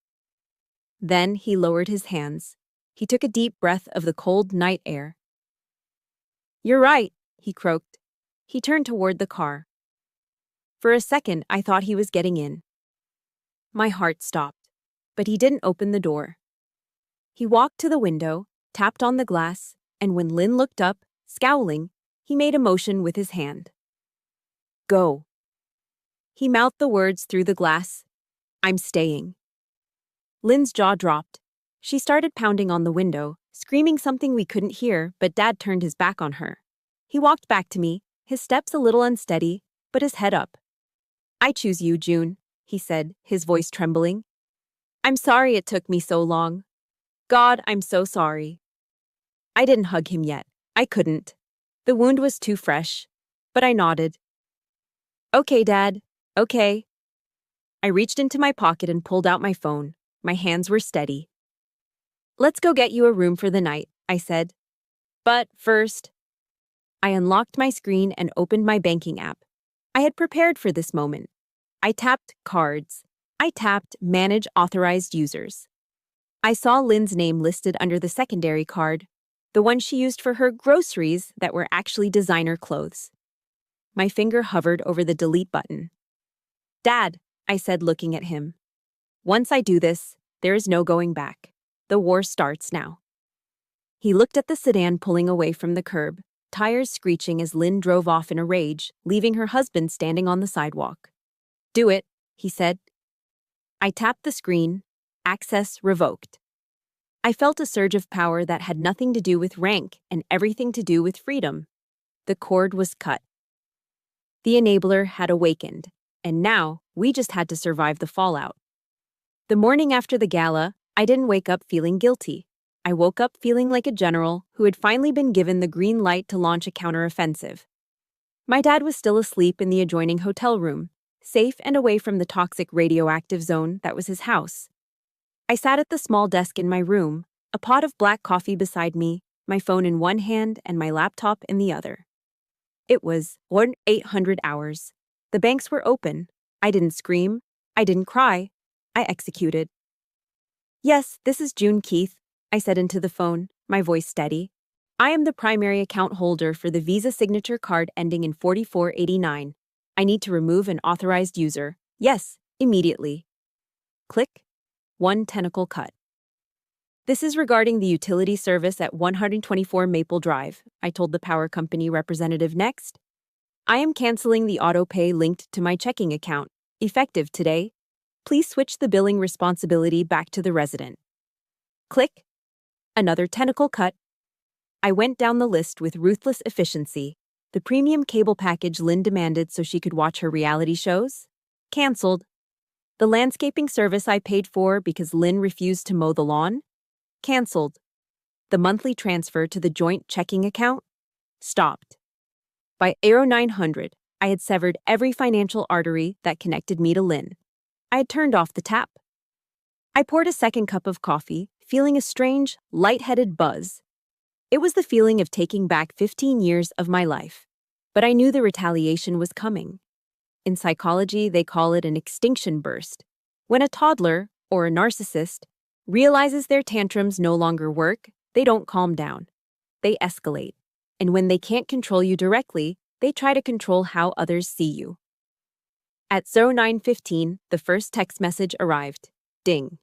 Then he lowered his hands. He took a deep breath of the cold night air. "You're right," he croaked. He turned toward the car. For a second, I thought he was getting in. My heart stopped, but he didn't open the door. He walked to the window, tapped on the glass, and when Lynn looked up, scowling, he made a motion with his hand. Go. He mouthed the words through the glass. I'm staying. Lynn's jaw dropped. She started pounding on the window, screaming something we couldn't hear, but Dad turned his back on her. He walked back to me, his steps a little unsteady, but his head up. I choose you, June, he said, his voice trembling. I'm sorry it took me so long. God, I'm so sorry. I didn't hug him yet. I couldn't. The wound was too fresh. But I nodded. Okay, Dad. Okay. I reached into my pocket and pulled out my phone. My hands were steady. Let's go get you a room for the night, I said. But first, I unlocked my screen and opened my banking app. I had prepared for this moment. I tapped cards. I tapped manage authorized users. I saw Lynn's name listed under the secondary card, the one she used for her groceries that were actually designer clothes. My finger hovered over the delete button. Dad, I said, looking at him. Once I do this, there is no going back. The war starts now. He looked at the sedan pulling away from the curb, tires screeching as Lynn drove off in a rage, leaving her husband standing on the sidewalk. Do it, he said. I tapped the screen. Access revoked. I felt a surge of power that had nothing to do with rank and everything to do with freedom. The cord was cut. The enabler had awakened, and now we just had to survive the fallout. The morning after the gala, I didn't wake up feeling guilty. I woke up feeling like a general who had finally been given the green light to launch a counteroffensive. My dad was still asleep in the adjoining hotel room, safe and away from the toxic radioactive zone that was his house. I sat at the small desk in my room, a pot of black coffee beside me, my phone in one hand and my laptop in the other. It was 800 hours. The banks were open. I didn't scream. I didn't cry. I executed. Yes, this is June Keith, I said into the phone, my voice steady. I am the primary account holder for the Visa signature card ending in 4489. I need to remove an authorized user. Yes, immediately. Click. One tentacle cut. This is regarding the utility service at 124 Maple Drive, I told the power company representative next. I am canceling the auto pay linked to my checking account, effective today. Please switch the billing responsibility back to the resident. Click. Another tentacle cut. I went down the list with ruthless efficiency. The premium cable package Lynn demanded so she could watch her reality shows? Canceled. The landscaping service I paid for because Lynn refused to mow the lawn? Canceled. The monthly transfer to the joint checking account? Stopped. By Aero 900, I had severed every financial artery that connected me to Lynn. I had turned off the tap. I poured a second cup of coffee, feeling a strange, lightheaded buzz. It was the feeling of taking back 15 years of my life. But I knew the retaliation was coming. In psychology, they call it an extinction burst. When a toddler, or a narcissist, realizes their tantrums no longer work, they don't calm down. They escalate. And when they can't control you directly, they try to control how others see you. At 09:15, the first text message arrived. Ding.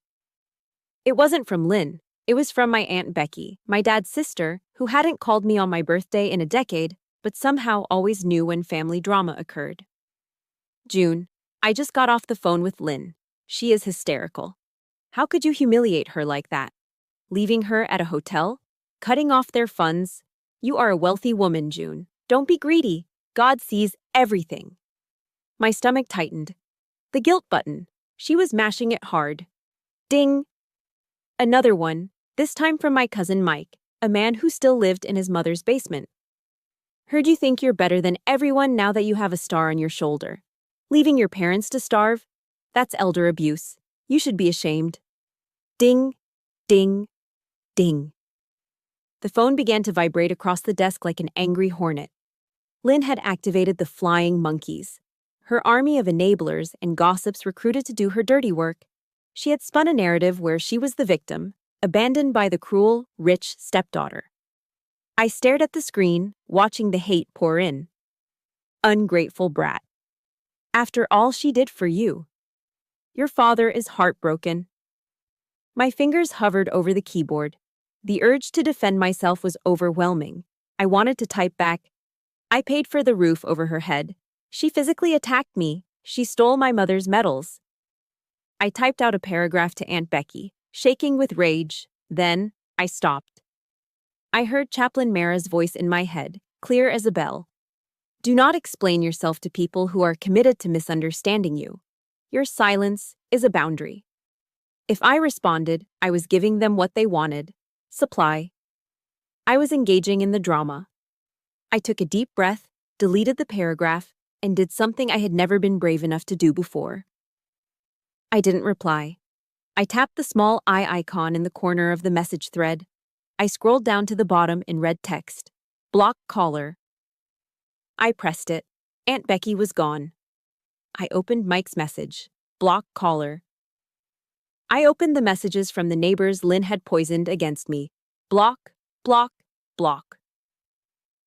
It wasn't from Lynn. It was from my Aunt Becky, my dad's sister, who hadn't called me on my birthday in a decade, but somehow always knew when family drama occurred. June, I just got off the phone with Lynn. She is hysterical. How could you humiliate her like that? Leaving her at a hotel? Cutting off their funds? You are a wealthy woman, June. Don't be greedy. God sees everything. My stomach tightened. The guilt button. She was mashing it hard. Ding. Another one, this time from my cousin Mike, a man who still lived in his mother's basement. Heard you think you're better than everyone now that you have a star on your shoulder. Leaving your parents to starve? That's elder abuse. You should be ashamed. Ding, ding, ding. The phone began to vibrate across the desk like an angry hornet. Lynn had activated the flying monkeys. Her army of enablers and gossips recruited to do her dirty work. She had spun a narrative where she was the victim, abandoned by the cruel, rich stepdaughter. I stared at the screen, watching the hate pour in. Ungrateful brat. After all she did for you. Your father is heartbroken. My fingers hovered over the keyboard. The urge to defend myself was overwhelming. I wanted to type back, I paid for the roof over her head. She physically attacked me. She stole my mother's medals. I typed out a paragraph to Aunt Becky, shaking with rage. Then, I stopped. I heard Chaplain Mara's voice in my head, clear as a bell. Do not explain yourself to people who are committed to misunderstanding you. Your silence is a boundary. If I responded, I was giving them what they wanted. Supply. I was engaging in the drama. I took a deep breath, deleted the paragraph, and did something I had never been brave enough to do before. I didn't reply. I tapped the small eye icon in the corner of the message thread. I scrolled down to the bottom in red text. Block caller. I pressed it. Aunt Becky was gone. I opened Mike's message. Block caller. I opened the messages from the neighbors Lynn had poisoned against me. Block, block, block.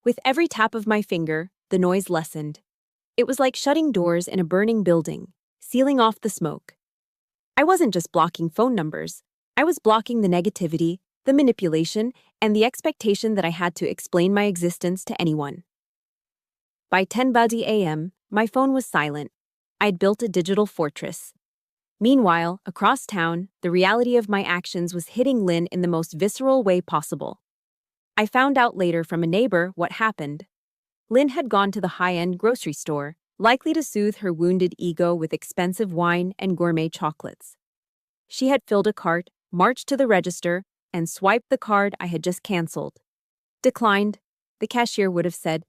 With every tap of my finger, the noise lessened. It was like shutting doors in a burning building, sealing off the smoke. I wasn't just blocking phone numbers. I was blocking the negativity, the manipulation, and the expectation that I had to explain my existence to anyone. By 10:30 a.m., my phone was silent. I'd built a digital fortress. Meanwhile, across town, the reality of my actions was hitting Lynn in the most visceral way possible. I found out later from a neighbor what happened. Lynn had gone to the high-end grocery store, likely to soothe her wounded ego with expensive wine and gourmet chocolates. She had filled a cart, marched to the register, and swiped the card I had just canceled. Declined, the cashier would have said.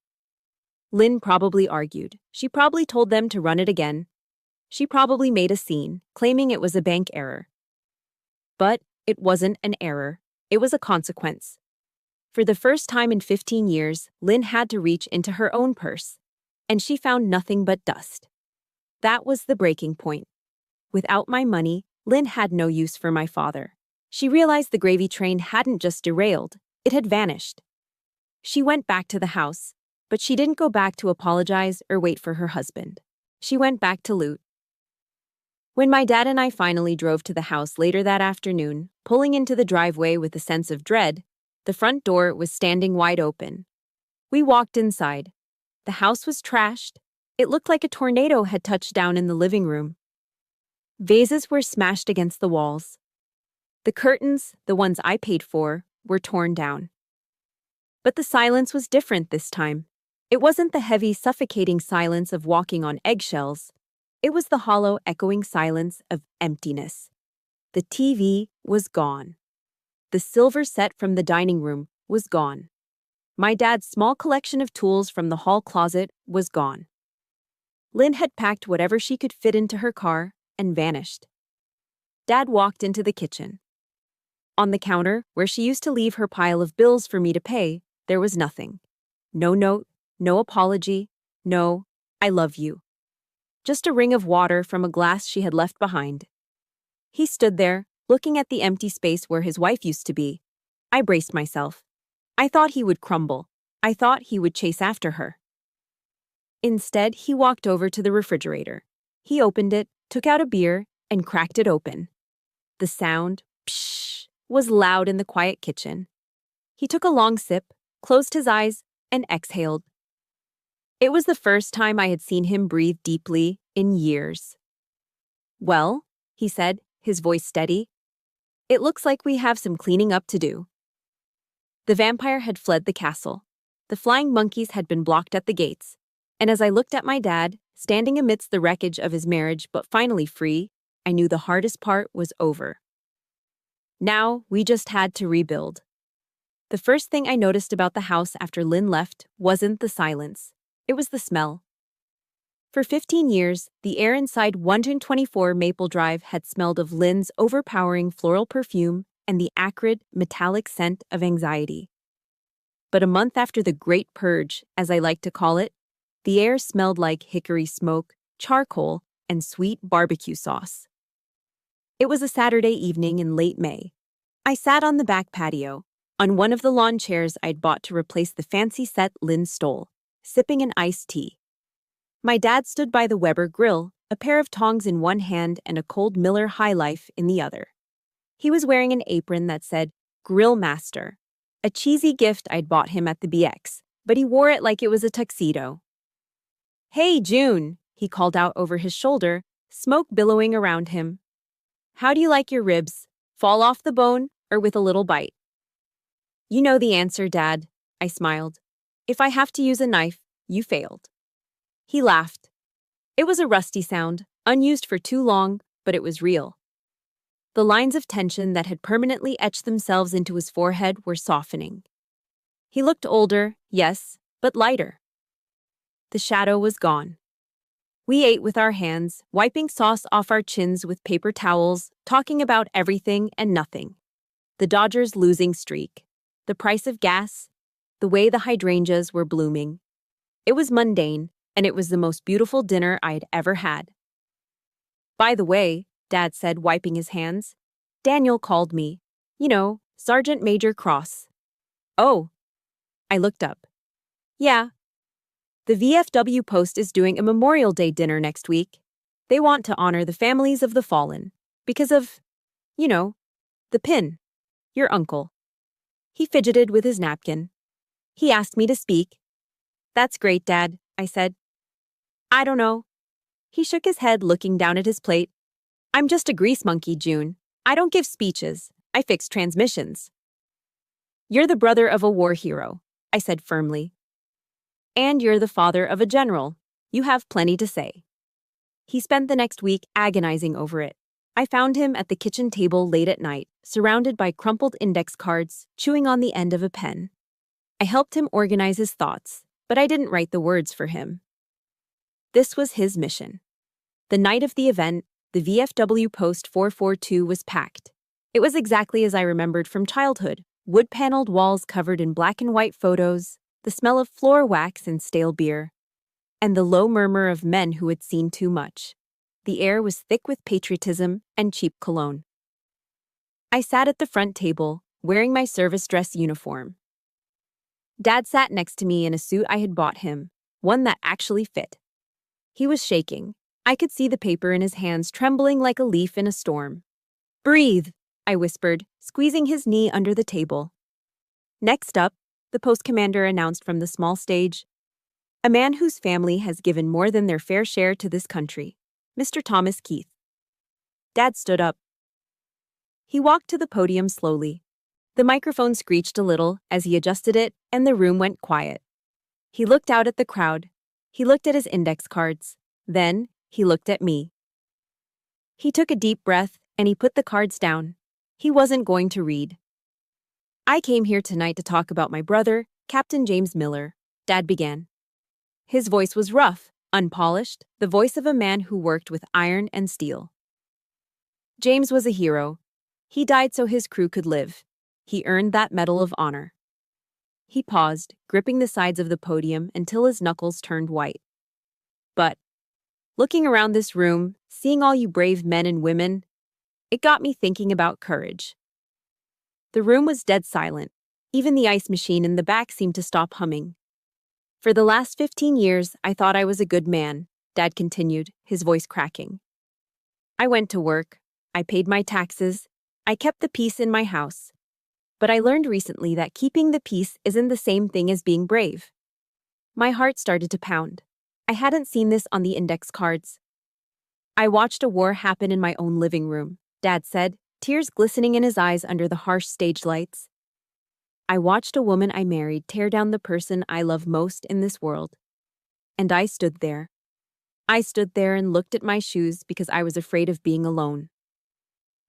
Lynn probably argued. She probably told them to run it again. She probably made a scene, claiming it was a bank error. But it wasn't an error. It was a consequence. For the first time in 15 years, Lynn had to reach into her own purse. And she found nothing but dust. That was the breaking point. Without my money, Lynn had no use for my father. She realized the gravy train hadn't just derailed, it had vanished. She went back to the house, but she didn't go back to apologize or wait for her husband. She went back to loot. When my dad and I finally drove to the house later that afternoon, pulling into the driveway with a sense of dread, the front door was standing wide open. We walked inside. The house was trashed. It looked like a tornado had touched down in the living room. Vases were smashed against the walls. The curtains, the ones I paid for, were torn down. But the silence was different this time. It wasn't the heavy, suffocating silence of walking on eggshells. It was the hollow, echoing silence of emptiness. The TV was gone. The silver set from the dining room was gone. My dad's small collection of tools from the hall closet was gone. Lynn had packed whatever she could fit into her car and vanished. Dad walked into the kitchen. On the counter, where she used to leave her pile of bills for me to pay, there was nothing. No note, no apology, no, I love you. Just a ring of water from a glass she had left behind. He stood there, looking at the empty space where his wife used to be. I braced myself. I thought he would crumble. I thought he would chase after her. Instead, he walked over to the refrigerator. He opened it, took out a beer, and cracked it open. The sound, pshh, was loud in the quiet kitchen. He took a long sip, closed his eyes, and exhaled. It was the first time I had seen him breathe deeply in years. Well, he said, his voice steady, it looks like we have some cleaning up to do. The vampire had fled the castle. The flying monkeys had been blocked at the gates. And as I looked at my dad, standing amidst the wreckage of his marriage but finally free, I knew the hardest part was over. Now, we just had to rebuild. The first thing I noticed about the house after Lynn left wasn't the silence. It was the smell. For 15 years, the air inside 124 Maple Drive had smelled of Lynn's overpowering floral perfume and the acrid, metallic scent of anxiety. But a month after the Great Purge, as I like to call it, the air smelled like hickory smoke, charcoal, and sweet barbecue sauce. It was a Saturday evening in late May. I sat on the back patio, on one of the lawn chairs I'd bought to replace the fancy set Lynn stole, sipping an iced tea. My dad stood by the Weber grill, a pair of tongs in one hand and a cold Miller High Life in the other. He was wearing an apron that said, Grill Master, a cheesy gift I'd bought him at the BX, but he wore it like it was a tuxedo. "Hey, June," he called out over his shoulder, smoke billowing around him. "How do you like your ribs? Fall off the bone or with a little bite?" "You know the answer, Dad," I smiled. "If I have to use a knife, you failed." He laughed. It was a rusty sound, unused for too long, but it was real. The lines of tension that had permanently etched themselves into his forehead were softening. He looked older, yes, but lighter. The shadow was gone. We ate with our hands, wiping sauce off our chins with paper towels, talking about everything and nothing. The Dodgers' losing streak, the price of gas, the way the hydrangeas were blooming. It was mundane, and it was the most beautiful dinner I'd ever had. "By the way," Dad said, wiping his hands, "Daniel called me. You know, Sergeant Major Cross." "Oh." I looked up. "Yeah. The VFW Post is doing a Memorial Day dinner next week. They want to honor the families of the fallen. Because of, you know, the pin. Your uncle." He fidgeted with his napkin. He asked me to speak. "That's great, Dad," I said. "I don't know." He shook his head, looking down at his plate. "I'm just a grease monkey, June. I don't give speeches. I fix transmissions." "You're the brother of a war hero," I said firmly. "And you're the father of a general. You have plenty to say." He spent the next week agonizing over it. I found him at the kitchen table late at night, surrounded by crumpled index cards, chewing on the end of a pen. I helped him organize his thoughts, but I didn't write the words for him. This was his mission. The night of the event, the VFW Post 442 was packed. It was exactly as I remembered from childhood: wood-paneled walls covered in black and white photos, the smell of floor wax and stale beer, and the low murmur of men who had seen too much. The air was thick with patriotism and cheap cologne. I sat at the front table, wearing my service dress uniform. Dad sat next to me in a suit I had bought him, one that actually fit. He was shaking. I could see the paper in his hands trembling like a leaf in a storm. "Breathe," I whispered, squeezing his knee under the table. "Next up," the post commander announced from the small stage, "a man whose family has given more than their fair share to this country, Mr. Thomas Keith." Dad stood up. He walked to the podium slowly. The microphone screeched a little as he adjusted it, and the room went quiet. He looked out at the crowd. He looked at his index cards. Then, he looked at me. He took a deep breath, and he put the cards down. He wasn't going to read. "I came here tonight to talk about my brother, Captain James Miller," Dad began. His voice was rough, unpolished, the voice of a man who worked with iron and steel. "James was a hero. He died so his crew could live. He earned that Medal of Honor." He paused, gripping the sides of the podium until his knuckles turned white. "But, looking around this room, seeing all you brave men and women, it got me thinking about courage." The room was dead silent. Even the ice machine in the back seemed to stop humming. "For the last 15 years, I thought I was a good man," Dad continued, his voice cracking. "I went to work. I paid my taxes. I kept the peace in my house. But I learned recently that keeping the peace isn't the same thing as being brave." My heart started to pound. I hadn't seen this on the index cards. "I watched a war happen in my own living room," Dad said, tears glistening in his eyes under the harsh stage lights. "I watched a woman I married tear down the person I love most in this world. And I stood there. I stood there and looked at my shoes because I was afraid of being alone."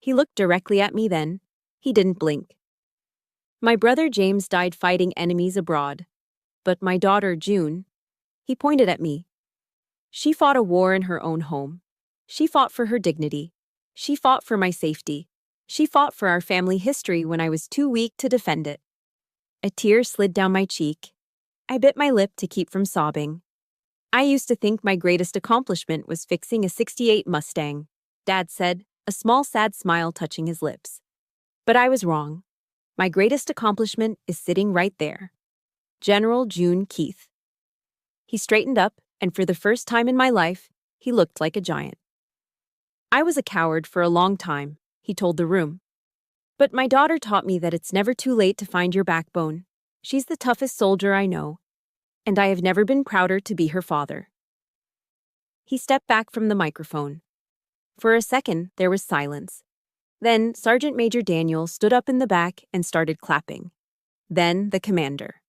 He looked directly at me then. He didn't blink. "My brother James died fighting enemies abroad. But my daughter, June," he pointed at me. "She fought a war in her own home. She fought for her dignity. She fought for my safety. She fought for our family history when I was too weak to defend it." A tear slid down my cheek. I bit my lip to keep from sobbing. "I used to think my greatest accomplishment was fixing a '68 Mustang," Dad said, a small sad smile touching his lips. "But I was wrong. My greatest accomplishment is sitting right there. General June Keith." He straightened up, and for the first time in my life, he looked like a giant. I was a coward for a long time, he told the room. But my daughter taught me that it's never too late to find your backbone. She's the toughest soldier I know, and I have never been prouder to be her father. He stepped back from the microphone. For a second, there was silence. Then Sergeant Major Daniel stood up in the back and started clapping. Then the commander.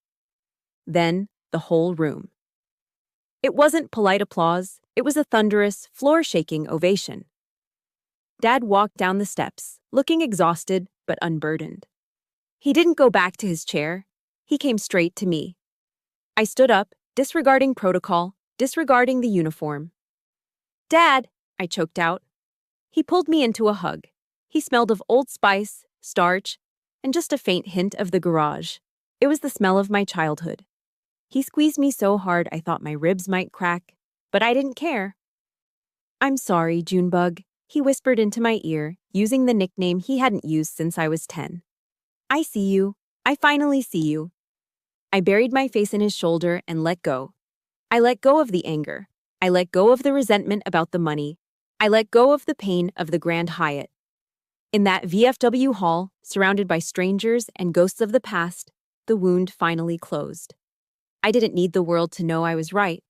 Then the whole room. It wasn't polite applause, it was a thunderous, floor-shaking ovation. Dad walked down the steps, looking exhausted but unburdened. He didn't go back to his chair. He came straight to me. I stood up, disregarding protocol, disregarding the uniform. "Dad," I choked out. He pulled me into a hug. He smelled of Old Spice, starch, and just a faint hint of the garage. It was the smell of my childhood. He squeezed me so hard I thought my ribs might crack, but I didn't care. "I'm sorry, Junebug," he whispered into my ear, using the nickname he hadn't used since I was 10. "I see you. I finally see you." I buried my face in his shoulder and let go. I let go of the anger. I let go of the resentment about the money. I let go of the pain of the Grand Hyatt. In that VFW hall, surrounded by strangers and ghosts of the past, the wound finally closed. I didn't need the world to know I was right.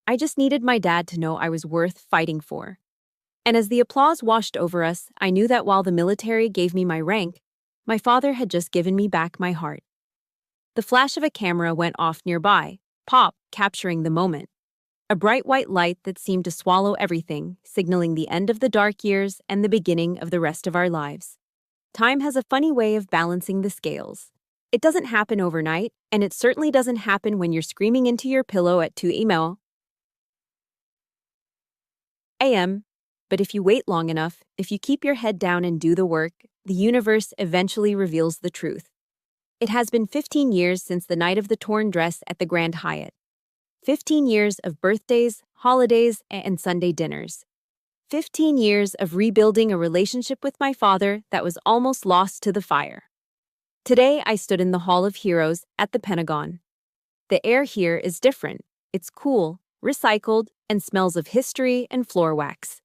I just needed my dad to know I was worth fighting for. And as the applause washed over us, I knew that while the military gave me my rank, my father had just given me back my heart. The flash of a camera went off nearby, pop, capturing the moment. A bright white light that seemed to swallow everything, signaling the end of the dark years and the beginning of the rest of our lives. Time has a funny way of balancing the scales. It doesn't happen overnight, and it certainly doesn't happen when you're screaming into your pillow at 2 a.m. But if you wait long enough, if you keep your head down and do the work, the universe eventually reveals the truth. It has been 15 years since the night of the torn dress at the Grand Hyatt. 15 years of birthdays, holidays, and Sunday dinners. 15 years of rebuilding a relationship with my father that was almost lost to the fire. Today, I stood in the Hall of Heroes at the Pentagon. The air here is different. It's cool, recycled, and smells of history and floor wax.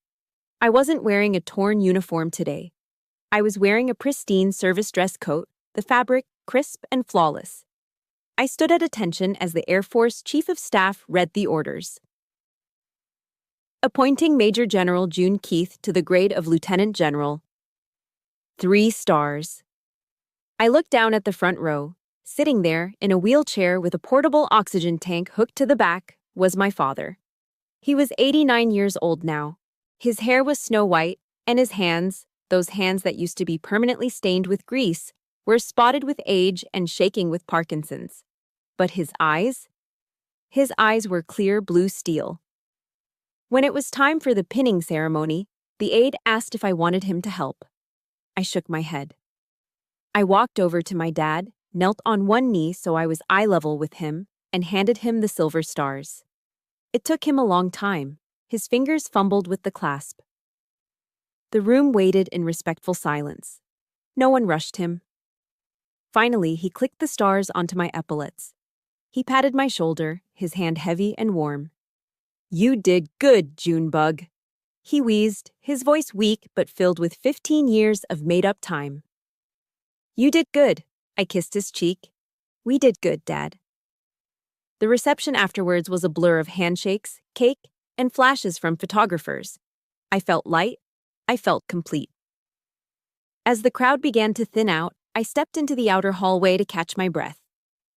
I wasn't wearing a torn uniform today. I was wearing a pristine service dress coat, the fabric crisp and flawless. I stood at attention as the Air Force Chief of Staff read the orders. Appointing Major General June Keith to the grade of Lieutenant General. 3 stars. I looked down at the front row. Sitting there, in a wheelchair with a portable oxygen tank hooked to the back, was my father. He was 89 years old now. His hair was snow white, and his hands, those hands that used to be permanently stained with grease, were spotted with age and shaking with Parkinson's. But his eyes? His eyes were clear blue steel. When it was time for the pinning ceremony, the aide asked if I wanted him to help. I shook my head. I walked over to my dad, knelt on one knee so I was eye level with him, and handed him the silver stars. It took him a long time. His fingers fumbled with the clasp. The room waited in respectful silence. No one rushed him. Finally, he clicked the stars onto my epaulets. He patted my shoulder, his hand heavy and warm. "You did good, Junebug." He wheezed, his voice weak but filled with 15 years of made-up time. "You did good." I kissed his cheek. "We did good, Dad." The reception afterwards was a blur of handshakes, cake, and flashes from photographers. I felt light. I felt complete. As the crowd began to thin out, I stepped into the outer hallway to catch my breath.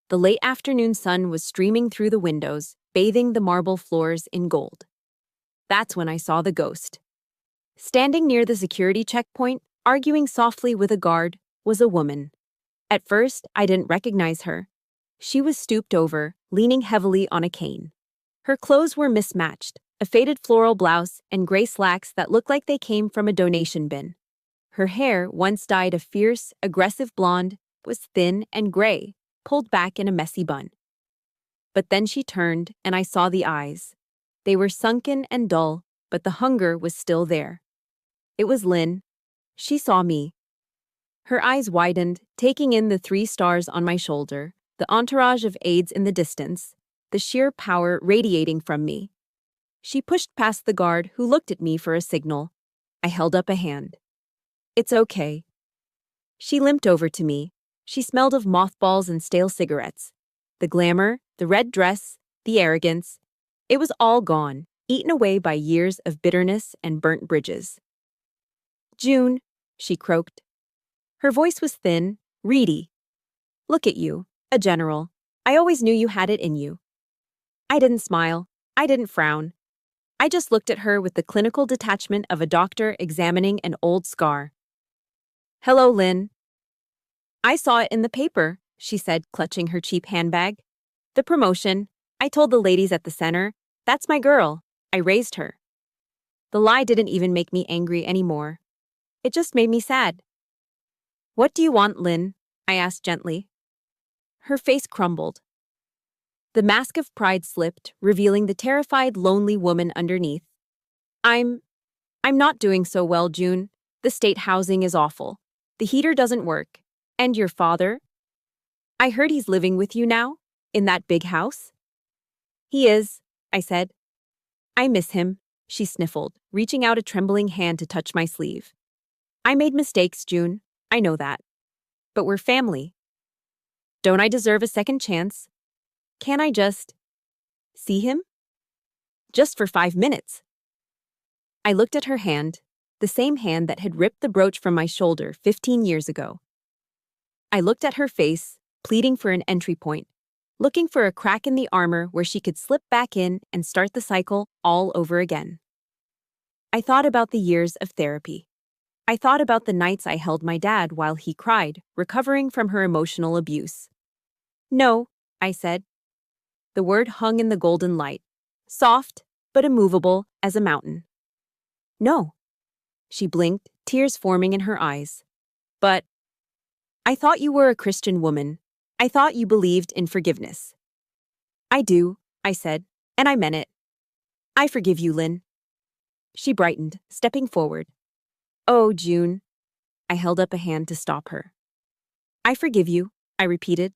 The late afternoon sun was streaming through the windows, bathing the marble floors in gold. That's when I saw the ghost. Standing near the security checkpoint, arguing softly with a guard, was a woman. At first, I didn't recognize her. She was stooped over, leaning heavily on a cane. Her clothes were mismatched, a faded floral blouse and gray slacks that looked like they came from a donation bin. Her hair, once dyed a fierce, aggressive blonde, was thin and gray, pulled back in a messy bun. But then she turned, and I saw the eyes. They were sunken and dull, but the hunger was still there. It was Lynn. She saw me. Her eyes widened, taking in the 3 stars on my shoulder, the entourage of aides in the distance, the sheer power radiating from me. She pushed past the guard, who looked at me for a signal. I held up a hand. "It's okay." She limped over to me. She smelled of mothballs and stale cigarettes. The glamour, the red dress, the arrogance. It was all gone, eaten away by years of bitterness and burnt bridges. "June," she croaked. Her voice was thin, reedy. "Look at you, a general. I always knew you had it in you." I didn't smile. I didn't frown. I just looked at her with the clinical detachment of a doctor examining an old scar. "Hello, Lynn." "I saw it in the paper," she said, clutching her cheap handbag. "The promotion. I told the ladies at the center, that's my girl. I raised her." The lie didn't even make me angry anymore. It just made me sad. "What do you want, Lynn?" I asked gently. Her face crumbled. The mask of pride slipped, revealing the terrified, lonely woman underneath. I'm not doing so well, June. The state housing is awful. The heater doesn't work. And your father? I heard he's living with you now? In that big house?" "He is," I said. "I miss him," she sniffled, reaching out a trembling hand to touch my sleeve. "I made mistakes, June. I know that. But we're family. Don't I deserve a second chance? Can't I just see him? Just for 5 minutes." I looked at her hand, the same hand that had ripped the brooch from my shoulder 15 years ago. I looked at her face, pleading for an entry point, looking for a crack in the armor where she could slip back in and start the cycle all over again. I thought about the years of therapy. I thought about the nights I held my dad while he cried, recovering from her emotional abuse. "No," I said. The word hung in the golden light, soft but immovable as a mountain. "No." She blinked, tears forming in her eyes. "But I thought you were a Christian woman. I thought you believed in forgiveness." "I do," I said, and I meant it. "I forgive you, Lynn." She brightened, stepping forward. "Oh, June." I held up a hand to stop her. "I forgive you," I repeated.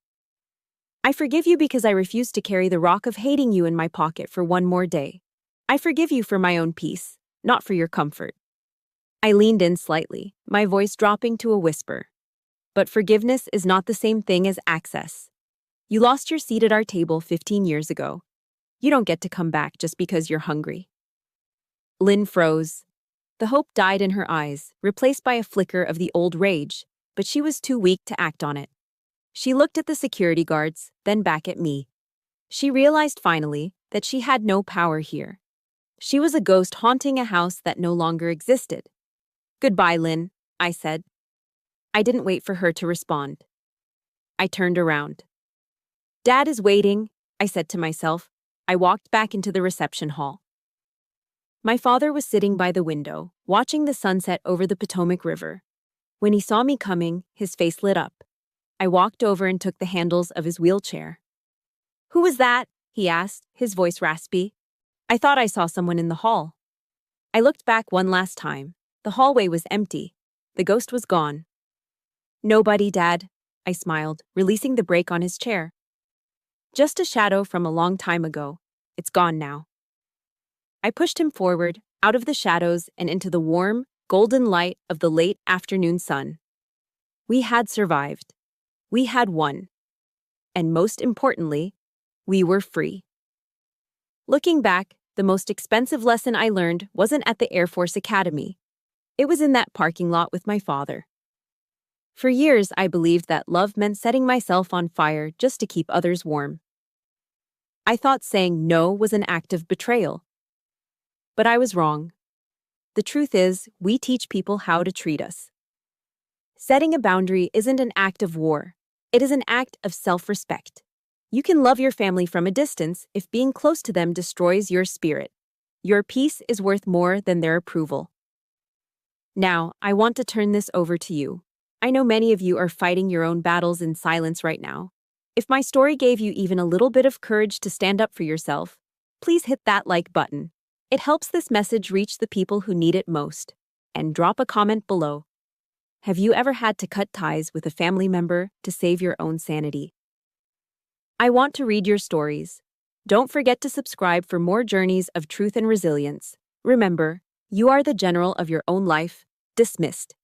"I forgive you because I refuse to carry the rock of hating you in my pocket for one more day. I forgive you for my own peace, not for your comfort." I leaned in slightly, my voice dropping to a whisper. "But forgiveness is not the same thing as access. You lost your seat at our table 15 years ago. You don't get to come back just because you're hungry." Lynn froze. The hope died in her eyes, replaced by a flicker of the old rage, but she was too weak to act on it. She looked at the security guards, then back at me. She realized finally that she had no power here. She was a ghost haunting a house that no longer existed. "Goodbye, Lynn," I said. I didn't wait for her to respond. I turned around. "Dad is waiting," I said to myself. I walked back into the reception hall. My father was sitting by the window, watching the sunset over the Potomac River. When he saw me coming, his face lit up. I walked over and took the handles of his wheelchair. "Who was that?" he asked, his voice raspy. "I thought I saw someone in the hall." I looked back one last time. The hallway was empty. The ghost was gone. "Nobody, Dad," I smiled, releasing the brake on his chair. "Just a shadow from a long time ago. It's gone now." I pushed him forward, out of the shadows and into the warm, golden light of the late afternoon sun. We had survived. We had won. And most importantly, we were free. Looking back, the most expensive lesson I learned wasn't at the Air Force Academy. It was in that parking lot with my father. For years, I believed that love meant setting myself on fire just to keep others warm. I thought saying no was an act of betrayal. But I was wrong. The truth is, we teach people how to treat us. Setting a boundary isn't an act of war. It is an act of self-respect. You can love your family from a distance if being close to them destroys your spirit. Your peace is worth more than their approval. Now, I want to turn this over to you. I know many of you are fighting your own battles in silence right now. If my story gave you even a little bit of courage to stand up for yourself, please hit that like button. It helps this message reach the people who need it most. And drop a comment below. Have you ever had to cut ties with a family member to save your own sanity? I want to read your stories. Don't forget to subscribe for more journeys of truth and resilience. Remember, you are the general of your own life. Dismissed.